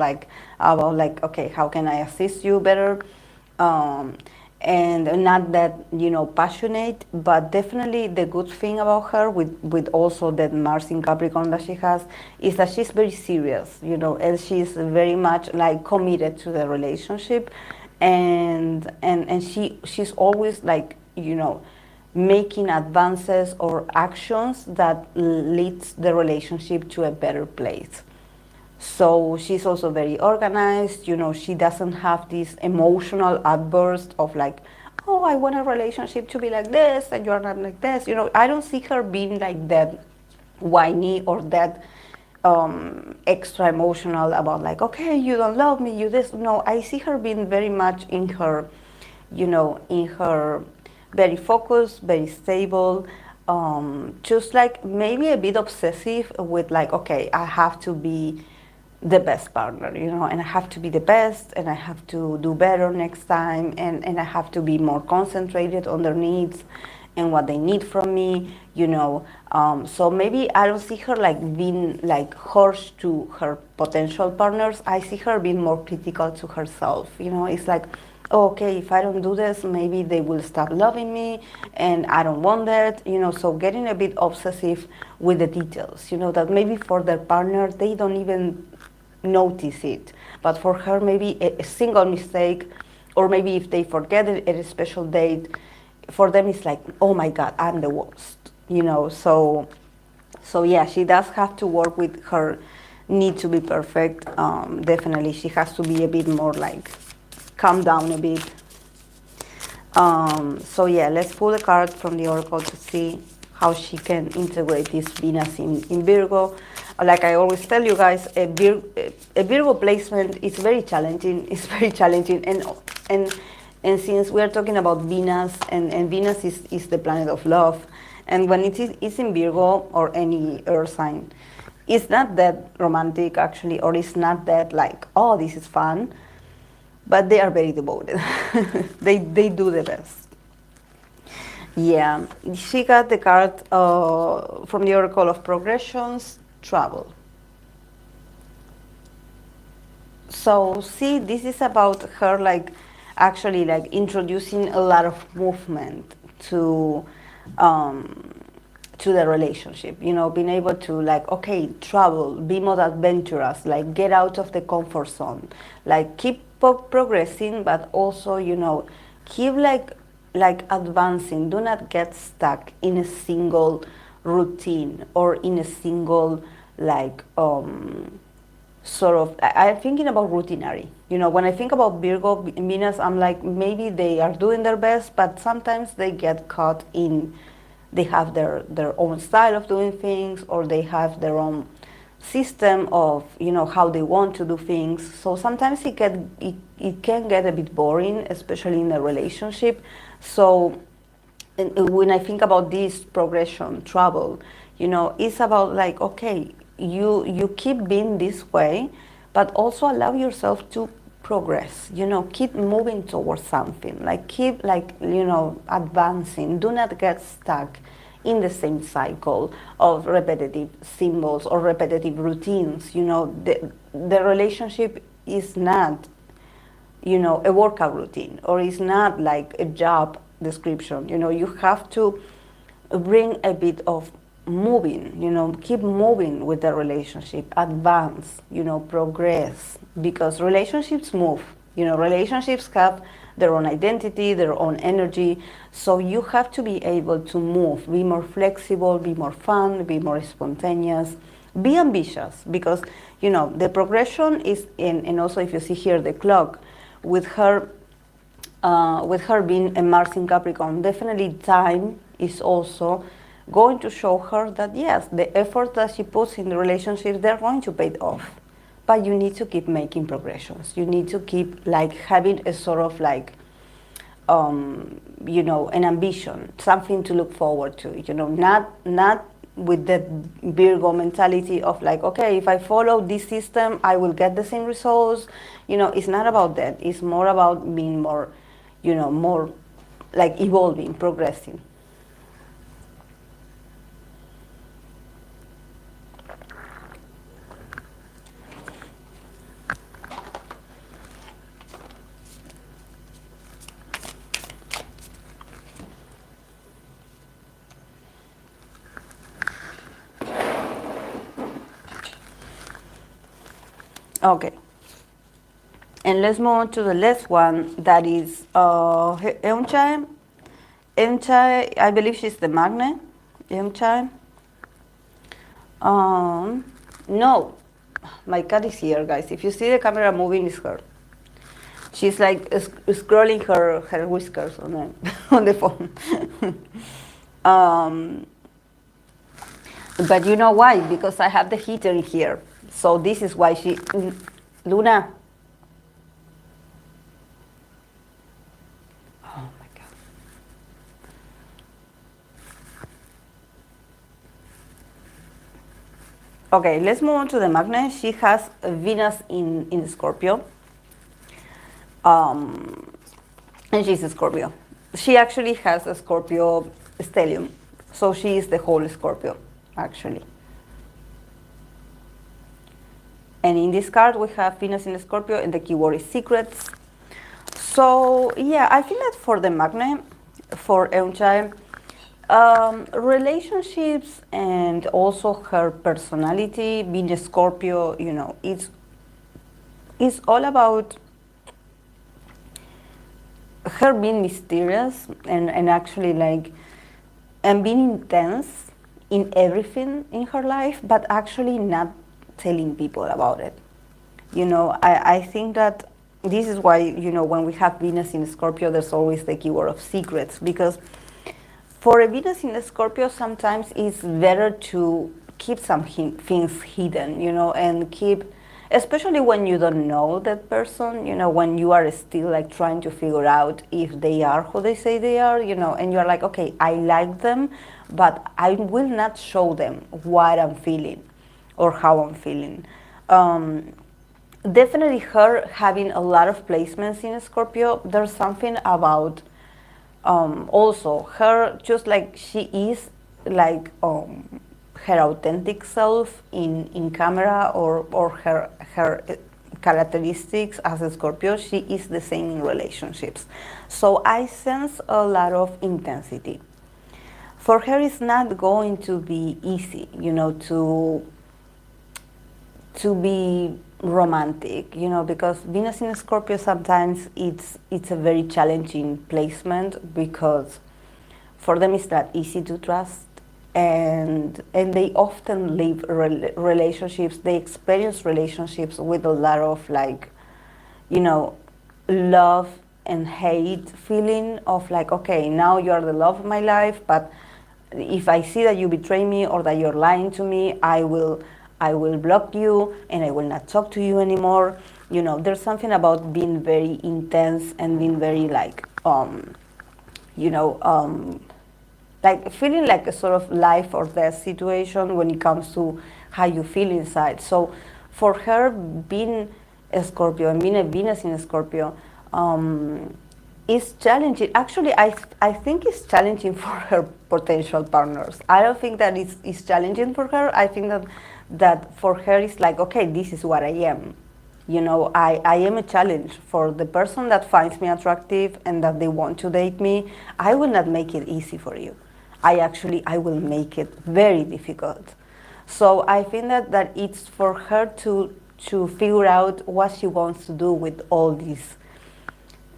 about okay, how can I assist you better, and not that passionate. But definitely the good thing about her, with also that Mars in Capricorn that she has, is that she's very serious, and she's very much committed to the relationship, and she's always making advances or actions that leads the relationship to a better place. So she's also very organized. She doesn't have this emotional outburst of oh, I want a relationship to be like this and you're not like this. I don't see her being like that whiny or that extra emotional about okay, you don't love me, you this. No, I see her being very much in her, in her very focused, very stable, just maybe a bit obsessive with okay, I have to be the best partner, and I have to be the best, and I have to do better next time, and I have to be more concentrated on their needs and what they need from me, so maybe I don't see her being harsh to her potential partners. I see her being more critical to herself. It's oh, okay, if I don't do this, maybe they will stop loving me, and I don't want that. So getting a bit obsessive with the details. That maybe for their partner they don't even notice it, but for her maybe a single mistake, or maybe if they forget it at a special date, for them it's oh my God, I'm the worst. So yeah, she does have to work with her need to be perfect. Definitely she has to be a bit more calm down a bit. So yeah, let's pull a card from the Oracle to see how she can integrate this Venus in Virgo. Like I always tell you guys, a Virgo placement is very challenging. It's very challenging, and since we are talking about Venus, and Venus is the planet of love, and when it's in Virgo or any earth sign, it's not that romantic actually, or it's not that oh, this is fun, but they are very devoted. they do the best. Yeah, she got the card from the Oracle of Progressions, Travel. So see, this is about her actually introducing a lot of movement to to the relationship, you know, being able to like, okay, travel, be more adventurous, like get out of the comfort zone, like keep progressing, but also, you know, keep like advancing. Do not get stuck in a single routine or in a single like sort of, I'm thinking about routinary. You know, when I think about Virgo Venus, I'm like, maybe they are doing their best, but sometimes they get caught in, they have their own style of doing things, or they have their own system of, you know, how they want to do things. So sometimes it can get a bit boring, especially in a relationship. So when I think about this progression, travel, you know, it's about like, okay, you keep being this way, but also allow yourself to progress, you know, keep moving towards something, like keep like, you know, advancing. Do not get stuck in the same cycle of repetitive symbols or repetitive routines. You know, the relationship is not, you know, a workout routine, or it's not like a job description. You know, you have to bring a bit of moving, you know, keep moving with the relationship, advance, you know, progress, because relationships move, you know, relationships have their own identity, their own energy, so you have to be able to move, be more flexible, be more fun, be more spontaneous, be ambitious, because, you know, the progression is in, and also if you see here the clock, with her being a Mars in Capricorn, definitely time is also going to show her that yes, the effort that she puts in the relationships, they're going to pay off. But you need to keep making progressions. You need to keep like having a sort of like, you know, an ambition, something to look forward to. You know, not with the Virgo mentality of like, okay, if I follow this system, I will get the same results. You know, it's not about that. It's more about being more, you know, more like evolving, progressing. Okay. And let's move on to the last one, that is Eunchae. Eunchae, I believe she's the magnet. Eunchae. No, my cat is here, guys. If you see the camera moving, it's her. She's like scrolling her whiskers on on the phone. But you know why? Because I have the heater in here. So this is why she... Luna. Oh my God. Okay, let's move on to the magnet. She has Venus in Scorpio. And she's a Scorpio. She actually has a Scorpio stellium. So she is the whole Scorpio, actually. And in this card, we have Venus in Scorpio, and the keyword is secrets. So, yeah, I feel that for the magnet, for Eunchae, relationships and also her personality, being a Scorpio, you know, it's all about her being mysterious and actually like, and being intense in everything in her life, but actually not telling people about it. You know, I think that this is why, you know, when we have Venus in Scorpio, there's always the keyword of secrets, because for a Venus in Scorpio, sometimes it's better to keep some things hidden, you know, and keep, especially when you don't know that person, you know, when you are still like trying to figure out if they are who they say they are, you know, and you're like, okay, I like them, but I will not show them what I'm feeling or how I'm feeling. Definitely her having a lot of placements in Scorpio, there's something about also her, just like she is like her authentic self in camera, or her characteristics as a Scorpio, she is the same in relationships. So I sense a lot of intensity for her it's not going to be easy, you know, to be romantic, you know, because Venus in Scorpio sometimes it's a very challenging placement, because for them it's not easy to trust, and they often live relationships, they experience relationships with a lot of, like, you know, love and hate feeling of, like, okay, now you're the love of my life, but if I see that you betray me or that you're lying to me, I will block you and I will not talk to you anymore. You know, there's something about being very intense and being very, like, you know, like feeling like a sort of life or death situation when it comes to how you feel inside. So for her, being a Scorpio and being a Venus in a Scorpio is challenging. Actually, I think it's challenging for her potential partners. I don't think that it's challenging for her. I think that for her it's like, okay, this is what I am. You know, I am a challenge for the person that finds me attractive and that they want to date me. I will not make it easy for you. I will make it very difficult. So I think that it's for her to figure out what she wants to do with all this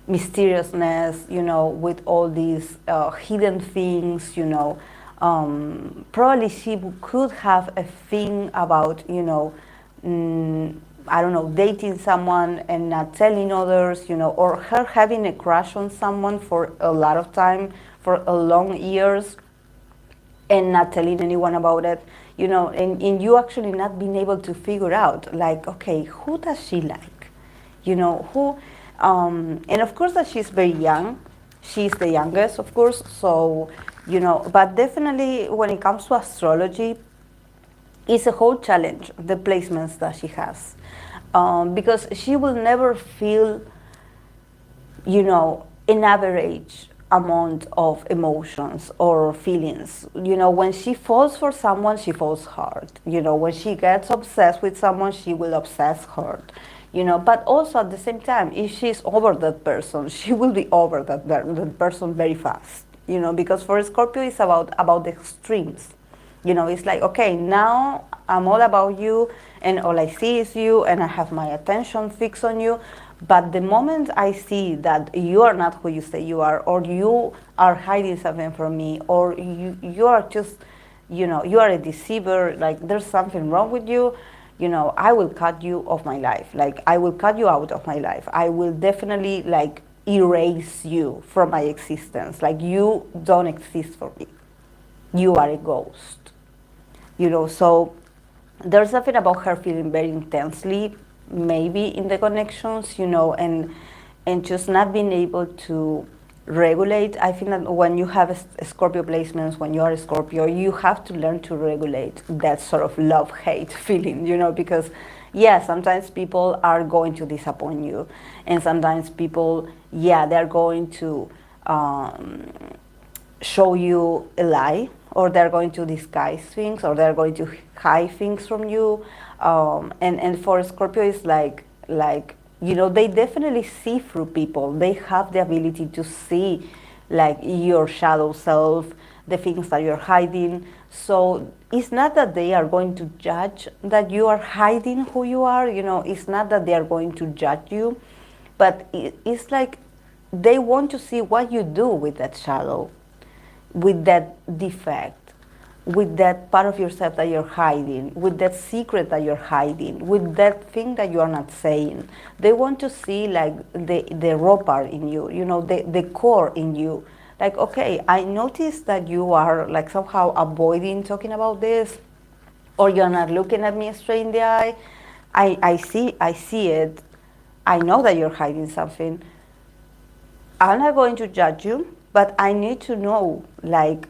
mysteriousness, you know, with all these hidden things, you know. Probably she could have a thing about, you know, I don't know, dating someone and not telling others, you know, or her having a crush on someone for a lot of time, for a long years, and not telling anyone about it, you know, and you actually not being able to figure out, like, okay, who does she like? You know, who, and of course that she's very young. She's the youngest, of course, so, you know, but definitely when it comes to astrology, it's a whole challenge, the placements that she has. Because she will never feel, you know, an average amount of emotions or feelings. You know, when she falls for someone, she falls hard. You know, when she gets obsessed with someone, she will obsess hard. You know, but also at the same time, if she's over that person, she will be over that person very fast. You know, because for Scorpio, it's about the extremes. You know, it's like, okay, now I'm all about you, and all I see is you, and I have my attention fixed on you. But the moment I see that you are not who you say you are, or you are hiding something from me, or you are just, you know, you are a deceiver, like there's something wrong with you, you know, I will cut you off my life. Like, I will cut you out of my life. I will definitely, like, erase you from my existence. Like, you don't exist for me. You are a ghost. You know, so there's something about her feeling very intensely, maybe in the connections, you know, and just not being able to regulate. I think that when you have a Scorpio placements, when you are a Scorpio, you have to learn to regulate that sort of love-hate feeling, you know, because yeah, sometimes people are going to disappoint you, and sometimes people, yeah, they're going to show you a lie, or they're going to disguise things, or they're going to hide things from you. And for Scorpio, it's like, you know, they definitely see through people. They have the ability to see, like, your shadow self, the things that you're hiding. So it's not that they are going to judge that you are hiding who you are, you know, it's not that they are going to judge you, but it's like they want to see what you do with that shadow, with that defect, with that part of yourself that you're hiding, with that secret that you're hiding, with that thing that you are not saying. They want to see, like, the raw part in you, you know, the core in you. Like, okay, I noticed that you are, like, somehow avoiding talking about this, or you're not looking at me straight in the eye. I see it. I know that you're hiding something. I'm not going to judge you, but I need to know, like,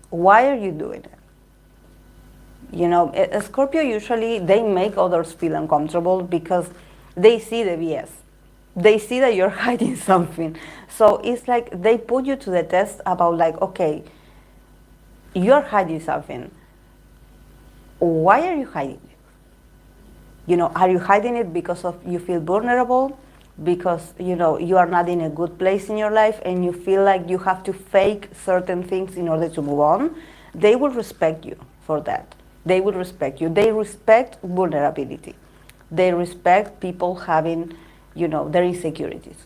why are you doing it? You know, a Scorpio, usually they make others feel uncomfortable because they see the BS. They see that you're hiding something. So it's like they put you to the test about, like, okay, you're hiding something. Why are you hiding it? You know, are you hiding it because of you feel vulnerable? because, you know, you are not in a good place in your life and you feel like you have to fake certain things in order to move on, they will respect you for that. They will respect you. They respect vulnerability. They respect people having, you know, their insecurities.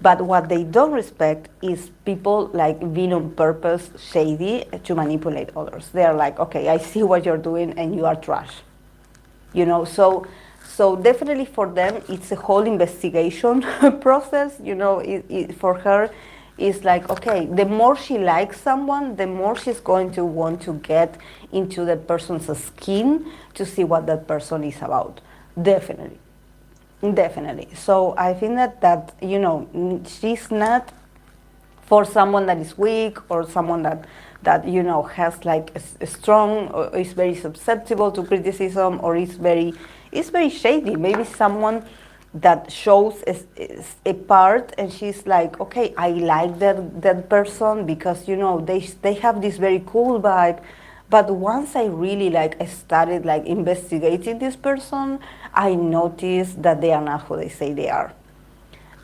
But what they don't respect is people like being on purpose shady to manipulate others. They are like, okay, I see what you're doing and you are trash. You know, so definitely for them it's a whole investigation process. You know, for her it's like, okay, the more she likes someone, the more she's going to want to get into that person's skin to see what that person is about. Definitely. Definitely. So I think that you know, she's not for someone that is weak or someone that you know has like a strong or is very susceptible to criticism or is very shady. Maybe someone that shows a part and she's like, okay, I like that person because, you know, they have this very cool vibe. But once I really like I started like investigating this person, I noticed that they are not who they say they are.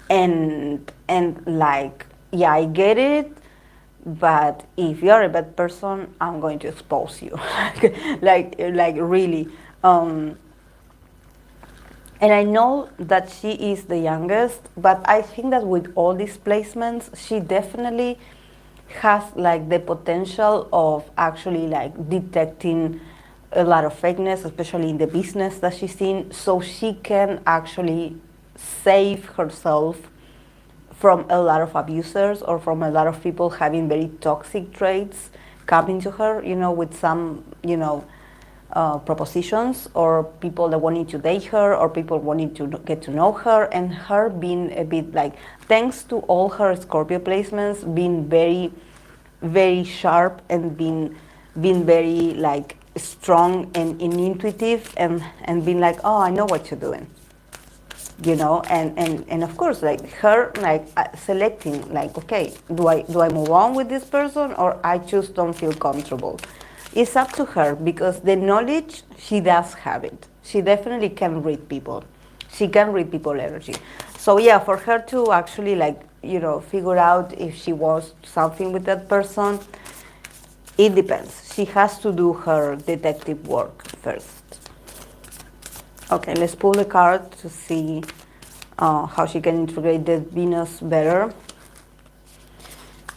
And like, yeah, I get it, but if you're a bad person, I'm going to expose you. like really. And I know that she is the youngest, but I think that with all these placements, she definitely has like the potential of actually like detecting a lot of fakeness, especially in the business that she's in, so she can actually save herself from a lot of abusers or from a lot of people having very toxic traits coming to her, you know, with some, you know, propositions, or people that wanted to date her, or people wanting to get to know her, and her being a bit like, thanks to all her Scorpio placements, being very, very sharp and being very like strong and intuitive and being like, oh, I know what you're doing. You know, and of course, like her, like selecting, like, okay, do I move on with this person, or I just don't feel comfortable. It's up to her, because the knowledge, she does have it. She definitely can read people. She can read people energy. So yeah, for her to actually like, you know, figure out if she wants something with that person, it depends. She has to do her detective work first. Okay, let's pull a card to see how she can integrate the Venus better.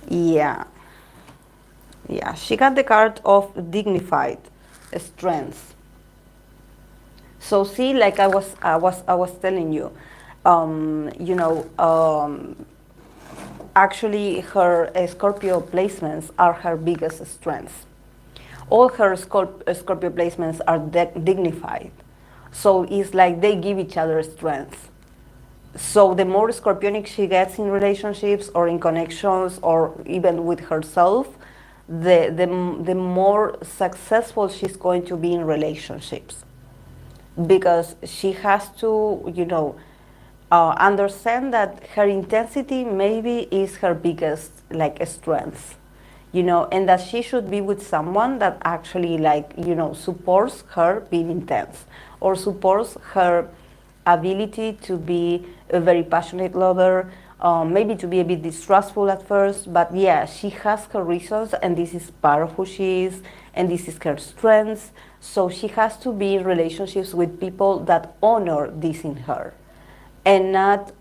Yeah, she got the card of dignified strength. So see, like I was telling you, you know, actually her Scorpio placements are her biggest strengths. All her Scorpio placements are dignified. So it's like they give each other strength. So the more scorpionic she gets in relationships or in connections or even with herself, the more successful she's going to be in relationships. Because she has to, you know, understand that her intensity maybe is her biggest like strength, you know, and that she should be with someone that actually like, you know, supports her being intense or supports her ability to be a very passionate lover, maybe to be a bit distrustful at first, but yeah, she has her reasons, and this is part of who she is, and this is her strengths. So she has to be in relationships with people that honor this in her, and not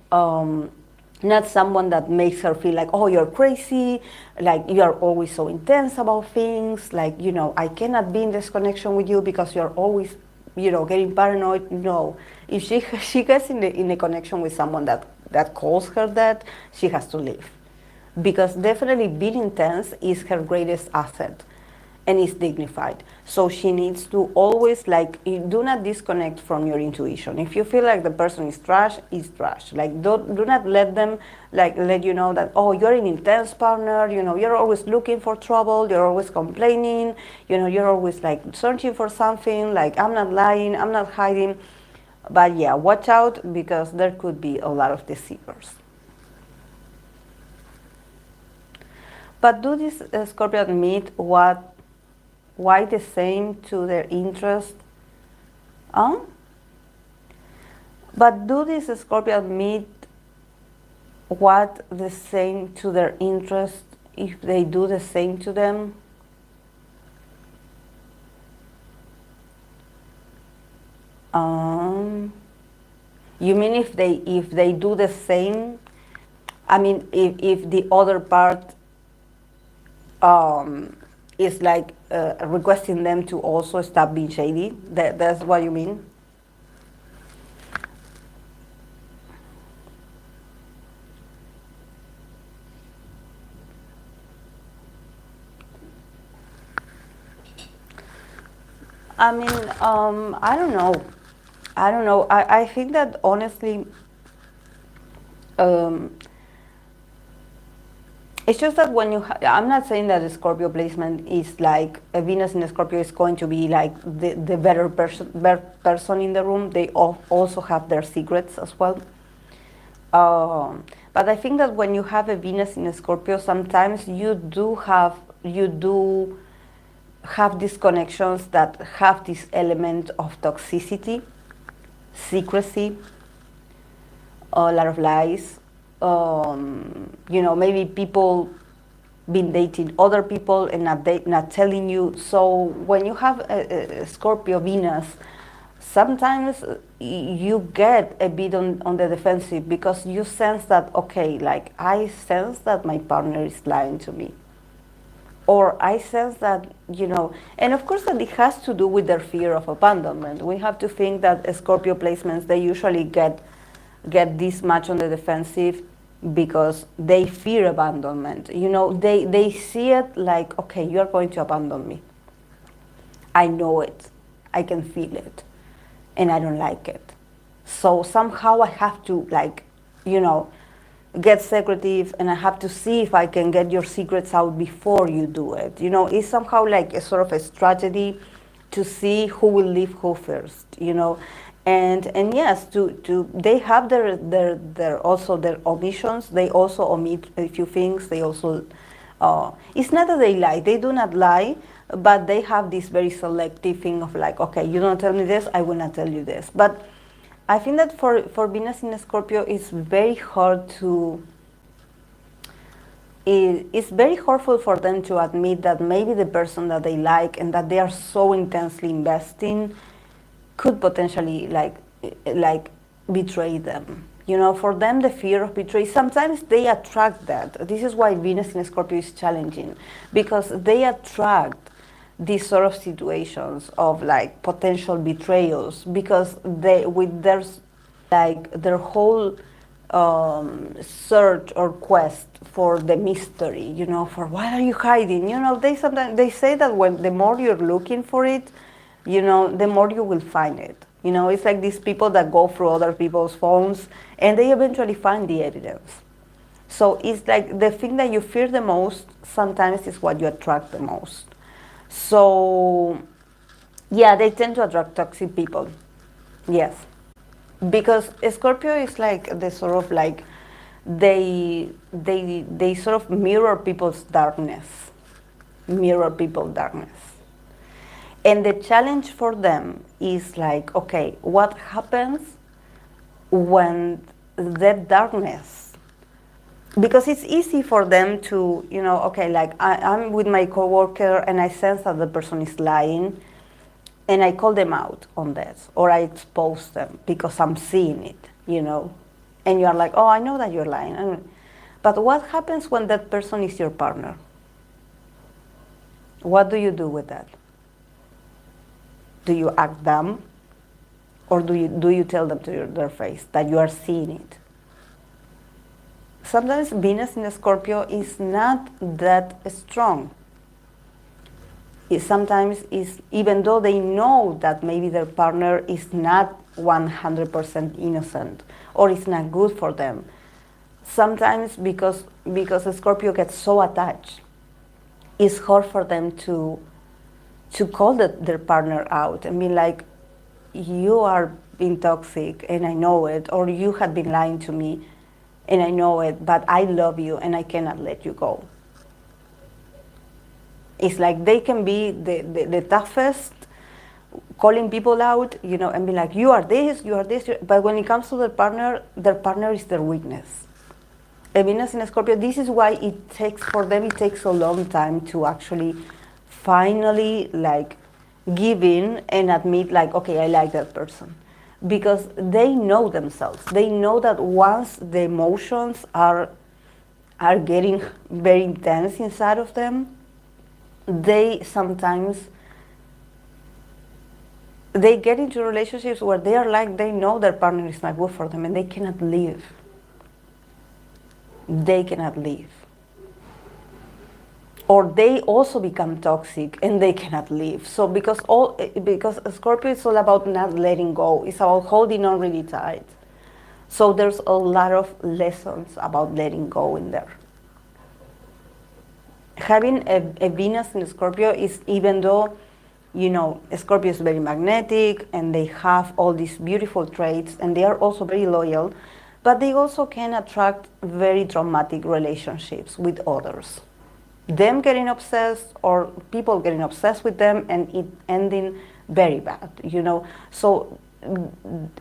someone that makes her feel like, oh, you're crazy, like you are always so intense about things, like, you know, I cannot be in this connection with you because you're always, you know, getting paranoid. No, if she gets in a connection with someone that calls her that, she has to leave, because definitely being intense is her greatest asset, and is dignified. So she needs to always, like, do not disconnect from your intuition. If you feel like the person is trash, is trash. Like, do not let them, like, let you know that, oh, you're an intense partner, you know, you're always looking for trouble, you're always complaining, you know, you're always, like, searching for something, like, I'm not lying, I'm not hiding. But yeah, watch out, because there could be a lot of deceivers. But do these Scorpio admit why the same to their interest? But do these Scorpio admit what the same to their interest if they do the same to them. You mean if they do the same? I mean, if the other part is like requesting them to also stop being shady. That's what you mean? I mean, I don't know. I think that honestly, it's just that when you, I'm not saying that the Scorpio placement is like a Venus in a Scorpio is going to be like the better person in the room. They also have their secrets as well. But I think that when you have a Venus in a Scorpio, sometimes you do have these connections that have this element of toxicity, secrecy, a lot of lies. You know, maybe people been dating other people and not telling you. So when you have a Scorpio Venus, sometimes you get a bit on the defensive because you sense that, okay, like I sense that my partner is lying to me. Or I sense that, you know, and of course that it has to do with their fear of abandonment. We have to think that Scorpio placements, they usually get this much on the defensive because they fear abandonment. You know, they see it like, okay, you're going to abandon me. I know it. I can feel it. And I don't like it. So somehow I have to, like, you know, get secretive, and I have to see if I can get your secrets out before you do it. You know, it's somehow like a sort of a strategy to see who will leave who first, you know. And yes, to they have their also their omissions. They also omit a few things. They also it's not that they lie. They do not lie, but they have this very selective thing of like, okay, you don't tell me this, I will not tell you this. But I think that for Venus in Scorpio, it's very hard to. It's very hurtful for them to admit that maybe the person that they like and that they are so intensely investing could potentially like betray them. You know, for them, the fear of betrayal, sometimes they attract that. This is why Venus in Scorpio is challenging, because they attract these sort of situations of like potential betrayals, because they, with their, like their whole search or quest for the mystery, you know, for what are you hiding? You know, they sometimes, they say that when the more you're looking for it, you know, the more you will find it. You know, it's like these people that go through other people's phones and they eventually find the evidence. So it's like the thing that you fear the most sometimes is what you attract the most. So yeah, they tend to attract toxic people. Yes. Because Scorpio is like the sort of like they sort of mirror people's darkness. Mirror people's darkness. And the challenge for them is like, okay, what happens when that darkness, because it's easy for them to, you know, okay, like I'm with my coworker and I sense that the person is lying and I call them out on this, or I expose them because I'm seeing it, you know, and you're like, oh, I know that you're lying. But what happens when that person is your partner? What do you do with that? Do you act dumb, or do you tell them to their face that you are seeing it? Sometimes Venus in Scorpio is not that strong. It sometimes is, even though they know that maybe their partner is not 100% innocent or it's not good for them. Sometimes because Scorpio gets so attached, it's hard for them to call their partner out and be like, you are being toxic and I know it, or you have been lying to me and I know it, but I love you and I cannot let you go. It's like they can be the toughest, calling people out, you know, and be like, you are this, but when it comes to their partner is their weakness. a Venus in Scorpio, this is why it takes, for them, it takes a long time to actually finally like give in and admit like, okay, I like that person. Because they know themselves. They know that once the emotions are getting very intense inside of them, they sometimes, they get into relationships where they are like, they know their partner is not good for them and they cannot leave. They cannot leave. Or they also become toxic and they cannot leave. So because Scorpio is all about not letting go. It's about holding on really tight. So there's a lot of lessons about letting go in there. Having a Venus in Scorpio is, even though, you know, Scorpio is very magnetic and they have all these beautiful traits and they are also very loyal, but they also can attract very traumatic relationships with others. Them getting obsessed or people getting obsessed with them and it ending very bad, you know. So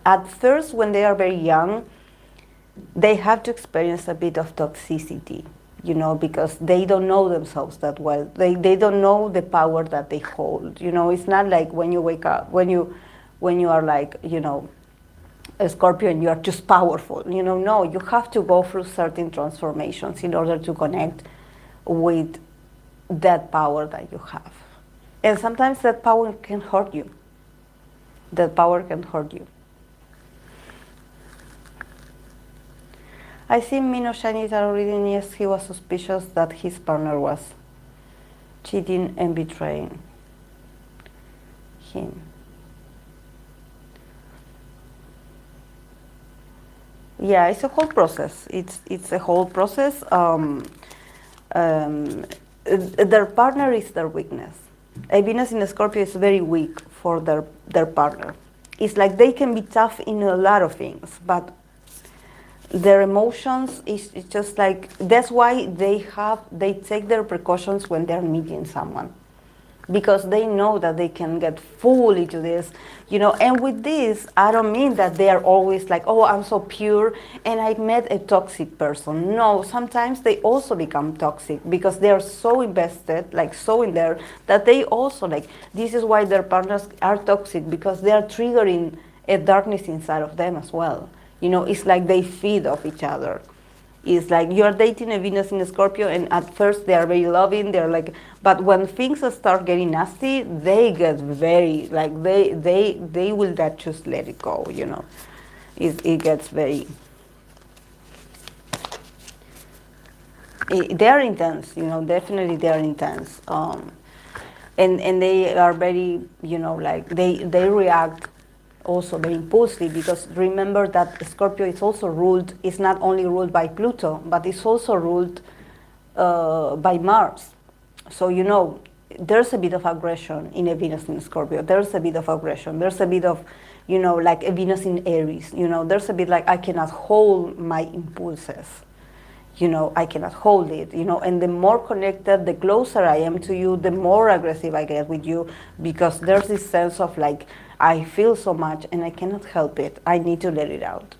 at first, when they are very young, they have to experience a bit of toxicity, you know, because they don't know themselves that well. They don't know the power that they hold. You know, it's not like when you wake up, when you are like, you know, a Scorpio and you are just powerful. You know, no, you have to go through certain transformations in order to connect with that power that you have. And sometimes that power can hurt you. That power can hurt you. I see Mino Shiny Tarot Reading, yes, he was suspicious that his partner was cheating and betraying him. Yeah, it's a whole process. It's a whole process. Their partner is their weakness. A Venus in Scorpio is very weak for their partner. It's like they can be tough in a lot of things, but their emotions is just like, that's why they take their precautions when they're meeting someone, because they know that they can get fully into this, you know. And with this, I don't mean that they are always like, oh, I'm so pure and I met a toxic person. No, sometimes they also become toxic because they are so invested, like so in there, that they also like, this is why their partners are toxic, because they are triggering a darkness inside of them as well. You know, it's like they feed off each other. It's like you're dating a Venus in Scorpio and at first they are very loving, they're like, but when things start getting nasty, they get very, like they will not just let it go, you know. It gets very, they are intense, you know, definitely they are intense. And they are very, you know, like they react also very impulsively, because remember that Scorpio is also ruled, is not only ruled by Pluto, but it's also ruled by Mars. So, you know, there's a bit of aggression in a Venus in Scorpio. There's a bit of aggression. There's a bit of, you know, like a Venus in Aries. You know, there's a bit like, I cannot hold my impulses. You know, I cannot hold it, you know, and the more connected, the closer I am to you, the more aggressive I get with you, because there's this sense of like, I feel so much and I cannot help it. I need to let it out.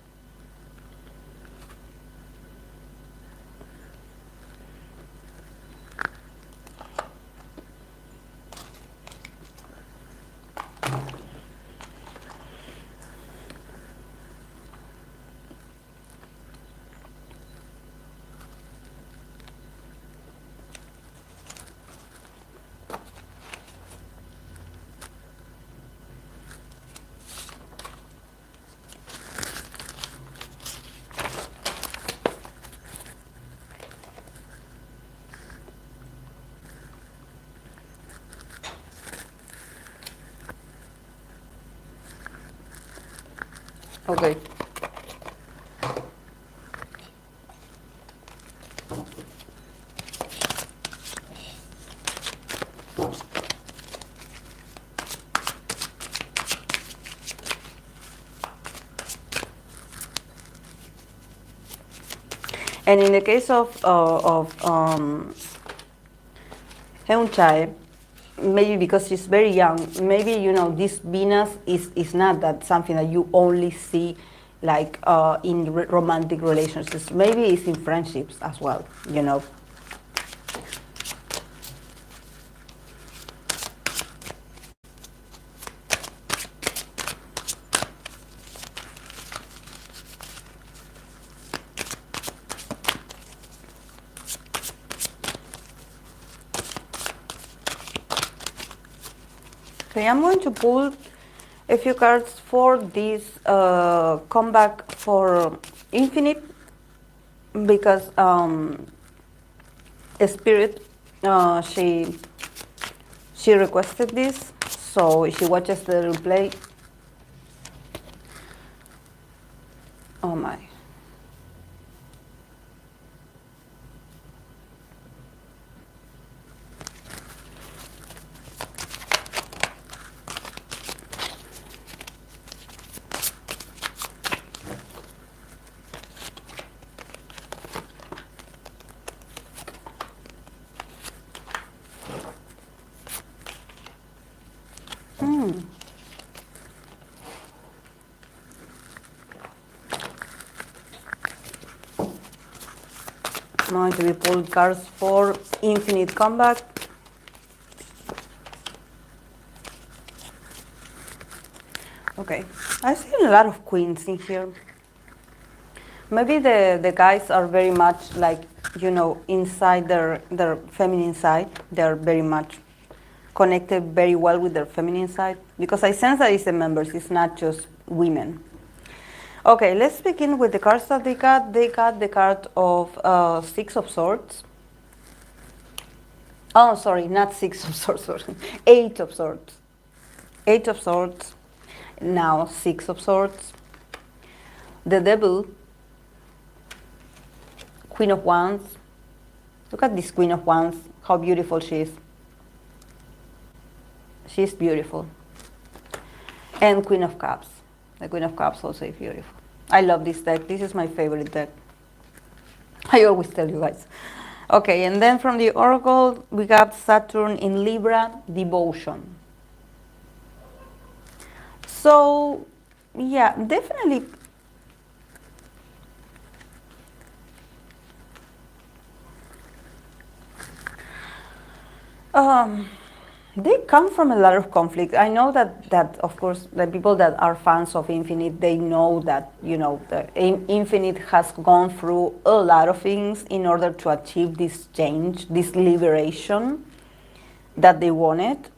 Okay. And in the case of Moonchild, maybe because she's very young, maybe, you know, this Venus is not that something that you only see like in romantic relationships. Maybe it's in friendships as well, you know. Okay, I'm going to pull a few cards for this comeback for infinite, because Spirit, she requested this, so she watches the replay. Oh my. I'm going to be pulled cards for infinite comeback. Okay, I see a lot of queens in here. Maybe the guys are very much like, you know, inside their feminine side. They're very much connected very well with their feminine side, because I sense that it's the members, it's not just women. Okay, let's begin with the cards that they got. They got the card of Six of Swords. Oh, sorry, not Six of Swords, sorry. Eight of Swords. Eight of Swords. Now Six of Swords. The Devil. Queen of Wands. Look at this Queen of Wands, how beautiful she is. She's beautiful. And Queen of Cups. The Queen of Cups also is beautiful. I love this deck. This is my favorite deck. I always tell you guys. Okay, and then from the Oracle, we got Saturn in Libra, Devotion. So, yeah, definitely. They come from a lot of conflict. I know that of course the people that are fans of Infinite, they know that, you know, the Infinite has gone through a lot of things in order to achieve this change, this liberation that they wanted.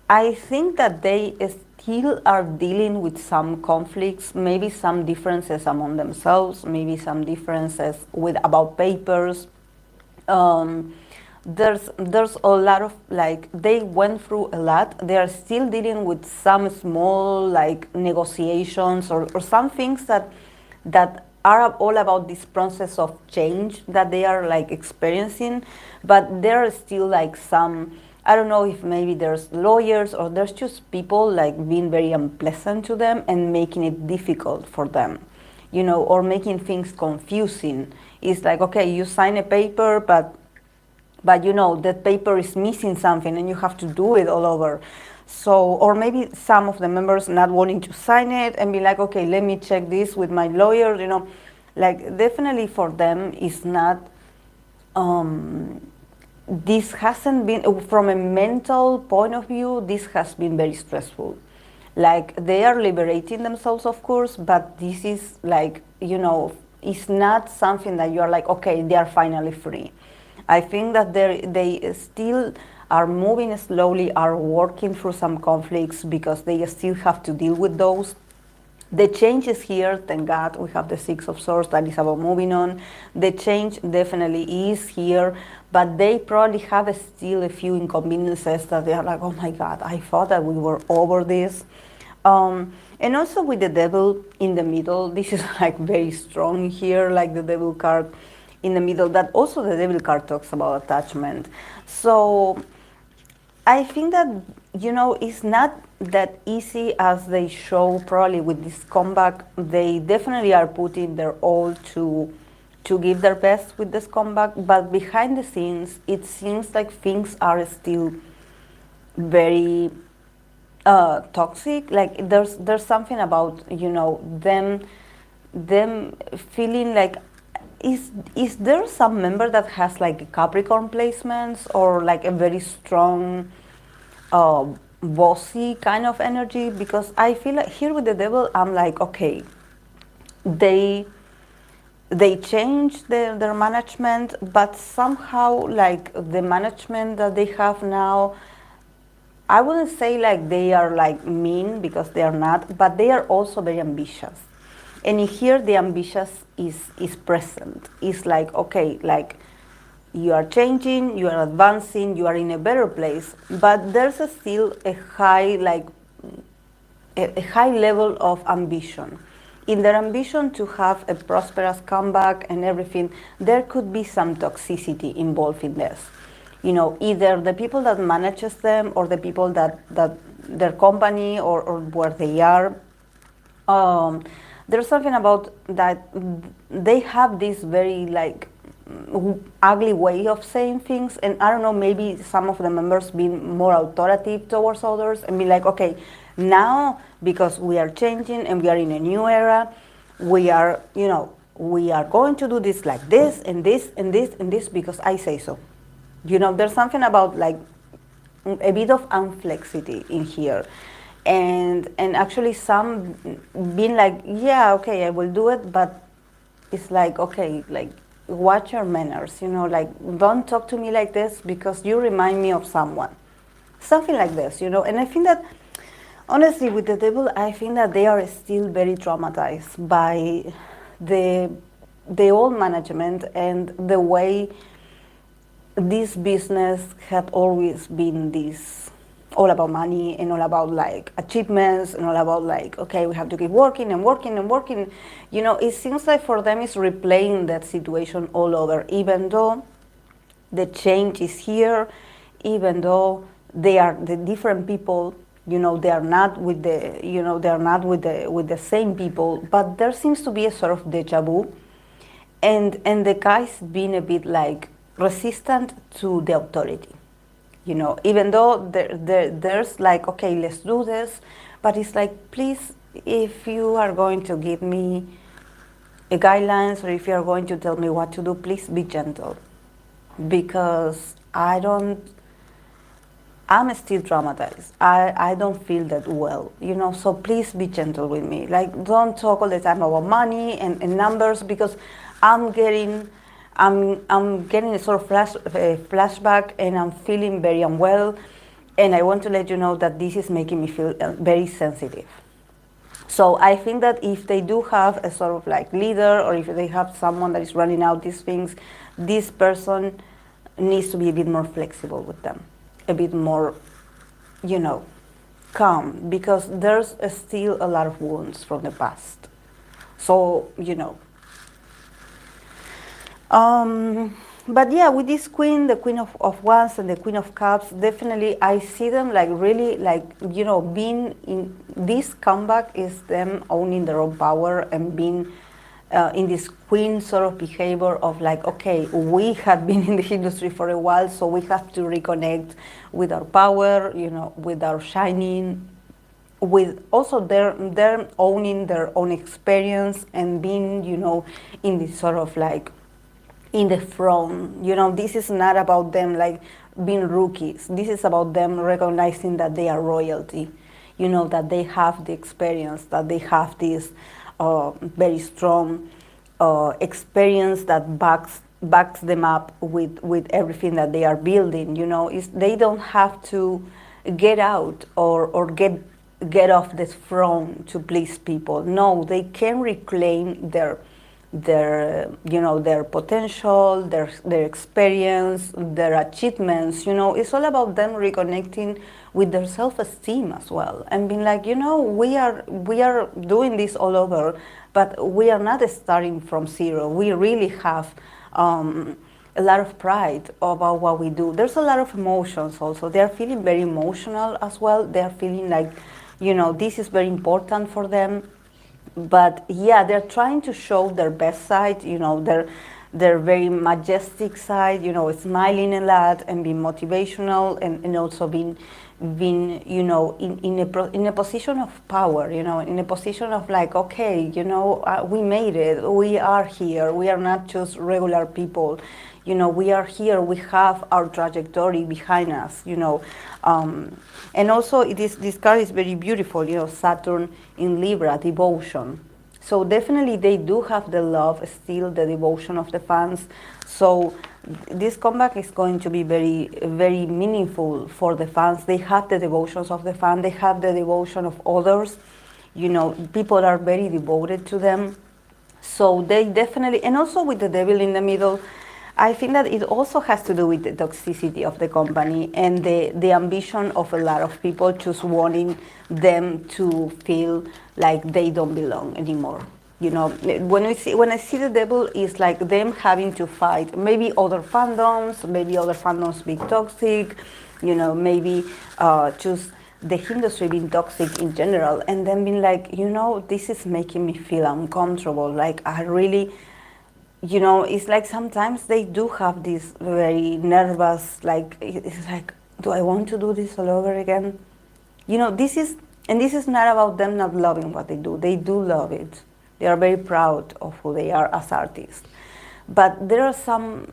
I think that they still are dealing with some conflicts, maybe some differences among themselves, maybe some differences about papers. There's a lot of, like, they went through a lot. They are still dealing with some small, like, negotiations or some things that are all about this process of change that they are, like, experiencing. But there are still, like, some, I don't know if maybe there's lawyers or there's just people, like, being very unpleasant to them and making it difficult for them, you know, or making things confusing. It's like, okay, you sign a paper, but you know that paper is missing something and you have to do it all over. So, or maybe some of the members not wanting to sign it and be like, okay, let me check this with my lawyer, you know. Like, definitely for them it's not, this hasn't been, from a mental point of view, this has been very stressful. Like, they are liberating themselves, of course, but this is, like, you know, it's not something that you're like, okay, they are finally free. I think that they still are moving slowly, are working through some conflicts because they still have to deal with those. The change is here, thank God. We have the Six of Swords that is about moving on. The change definitely is here, but they probably have still a few inconveniences that they are like, oh my God, I thought that we were over this. And also with the Devil in the middle, this is like very strong here, like the Devil card in the middle, that also the Devil card talks about attachment. So I think that, you know, it's not that easy as they show probably with this comeback. They definitely are putting their all to give their best with this comeback, but behind the scenes, it seems like things are still very toxic. Like there's something about, you know, them feeling like, is there some member that has like Capricorn placements or like a very strong bossy kind of energy? Because I feel like here with the devil, I'm like, okay, they change their management, but somehow like the management that they have now, I wouldn't say like they are like mean, because they are not, but they are also very ambitious. And here the ambitious is present. It's like, okay, like you are changing, you are advancing, you are in a better place, but there's still a high, like a high level of ambition. In their ambition to have a prosperous comeback and everything, there could be some toxicity involved in this. You know, either the people that manages them or the people that their company or where they are. There's something about that they have this very like ugly way of saying things, and I don't know, maybe some of the members being more authoritative towards others and be like, okay, now because we are changing and we are in a new era, we are, you know, we are going to do this like this and this and this and this because I say so. You know, there's something about like a bit of inflexibility in here. And actually some being like, yeah, okay, I will do it, but it's like, okay, like watch your manners, you know, like don't talk to me like this because you remind me of someone. Something like this, you know. And I think that honestly with the devil, I think that they are still very traumatized by the old management and the way this business had always been this all about money and all about like achievements and all about like, okay, we have to keep working and working and working. You know, it seems like for them it's replaying that situation all over, even though the change is here, even though they are the different people, you know, they are not with the, you know, they are not with the same people, but there seems to be a sort of deja vu. And the guy's been a bit like resistant to the authority, you know, even though there's like, okay, let's do this, but it's like, please, if you are going to give me a guidelines or if you are going to tell me what to do, please be gentle, because I'm still traumatized. I don't feel that well, you know, so please be gentle with me. Like, don't talk all the time about money and numbers, because I'm getting a sort of flashback and I'm feeling very unwell, and I want to let you know that this is making me feel very sensitive. So I think that if they do have a sort of like leader, or if they have someone that is running out these things, this person needs to be a bit more flexible with them, a bit more, you know, calm, because there's still a lot of wounds from the past. So, you know. But yeah, with this queen, the Queen of Wands and the Queen of Cups, definitely I see them like really like, you know, being in this comeback is them owning their own power and being in this queen sort of behavior of like, okay, we have been in the industry for a while, so we have to reconnect with our power, you know, with our shining, with also their owning their own experience and being, you know, in this sort of like in the throne. You know, this is not about them like being rookies. This is about them recognizing that they are royalty, you know, that they have the experience, that they have this very strong experience that backs them up with everything that they are building. You know, they don't have to get out or get off the throne to please people. No, they can reclaim their you know, their potential, their experience, their achievements. You know, it's all about them reconnecting with their self-esteem as well, and being like, you know, we are doing this all over, but we are not starting from zero. We really have a lot of pride about what we do. There's a lot of emotions also. They are feeling very emotional as well. They are feeling like, you know, this is very important for them. But yeah, they're trying to show their best side, you know, their very majestic side, you know, smiling a lot and being motivational and also being been, you know, in a position of power, you know, in a position of like, okay, you know, we made it, we are here, we are not just regular people, you know, we are here, we have our trajectory behind us, you know. And also this card is very beautiful, you know, Saturn in Libra, devotion. So definitely they do have the love, still the devotion of the fans. So this comeback is going to be very, very meaningful for the fans. They have the devotions of the fan, they have the devotion of others. You know, people are very devoted to them. So they definitely, and also with the devil in the middle, I think that it also has to do with the toxicity of the company and the ambition of a lot of people just wanting them to feel like they don't belong anymore. You know, when I see the devil, it's like them having to fight. Maybe other fandoms being toxic, you know, maybe just the industry being toxic in general, and then being like, you know, this is making me feel uncomfortable. Like I really, you know, it's like sometimes they do have this very nervous, like, it's like, do I want to do this all over again? You know, this is not about them not loving what they do. They do love it. They are very proud of who they are as artists. But there are some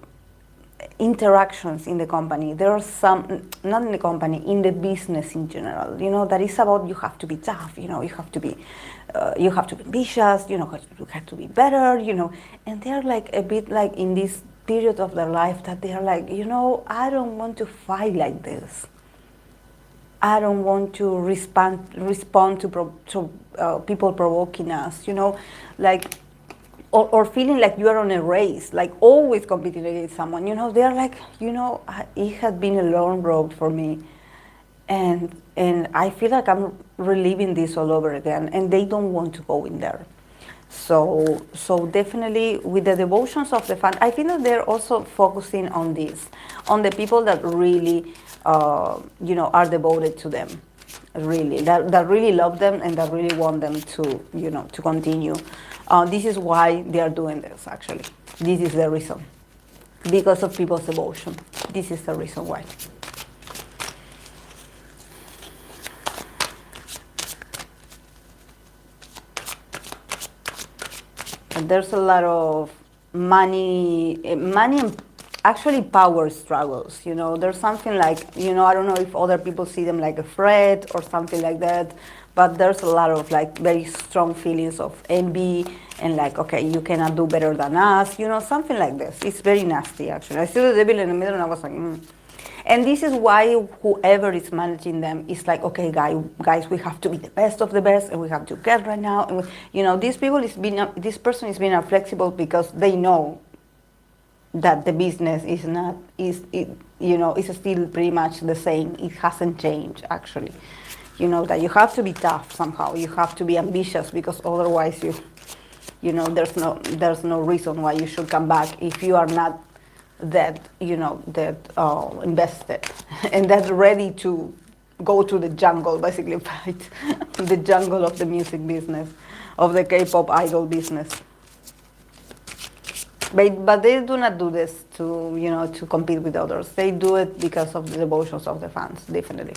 interactions in the company. There are some, not in the company, in the business in general, you know, that is about you have to be tough, you know, you have to be ambitious, you know, you have to be better, you know, and they're like a bit like in this period of their life that they are like, you know, I don't want to fight like this. I don't want to respond to people provoking us, you know, like, or feeling like you are on a race, like always competing against someone. You know, they're like, you know, it has been a long road for me, and I feel like I'm reliving this all over again, and they don't want to go in there. So definitely with the devotions of the fan, I think that they're also focusing on this, on the people that really, you know, are devoted to them, really, that really love them and that really want them to, you know, to continue. This is why they are doing this, actually. This is the reason. Because of people's devotion. This is the reason why. And there's a lot of money and actually power struggles, you know. There's something like, you know, I don't know if other people see them like a threat or something like that, but there's a lot of like very strong feelings of envy and like, okay, you cannot do better than us, you know, something like this. It's very nasty, actually. I saw the devil in the middle and I was like, And this is why whoever is managing them is like, okay, guys, we have to be the best of the best, and we have to get right now. And you know, this person is being flexible because they know that the business is still pretty much the same. It hasn't changed, actually. You know, that you have to be tough somehow. You have to be ambitious, because otherwise you know, there's no reason why you should come back if you are not that invested and that ready to go to the jungle, basically fight the jungle of the music business, of the K-pop idol business. But they do not do this to compete with others. They do it because of the devotions of the fans, definitely.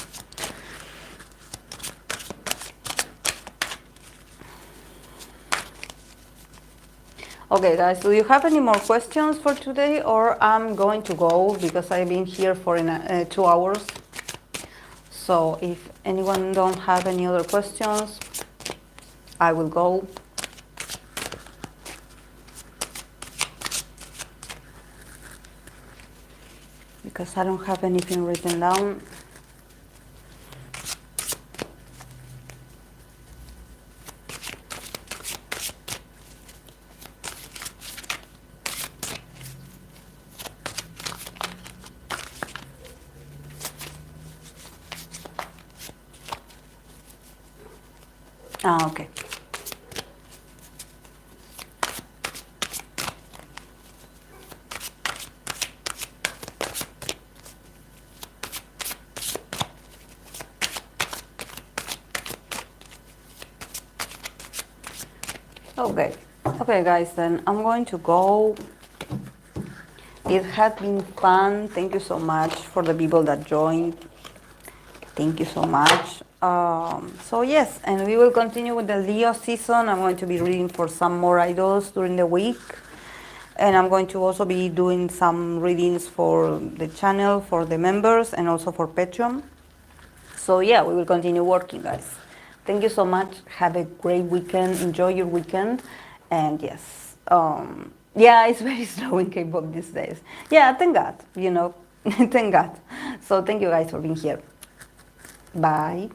Okay, guys, do you have any more questions for today, or I'm going to go because I've been here for 2 hours. So if anyone don't have any other questions, I will go. Because I don't have anything written down. Okay. Okay, guys, then I'm going to go. It had been fun. Thank you so much for the people that joined. Thank you so much. So yes, and we will continue with the Leo season. I'm going to be reading for some more idols during the week. And I'm going to also be doing some readings for the channel, for the members, and also for Patreon. So yeah, we will continue working, guys. Thank you so much. Have a great weekend. Enjoy your weekend. And yes, yeah, it's very slow in K-pop these days. Yeah, thank God, thank God. So thank you guys for being here. Bye.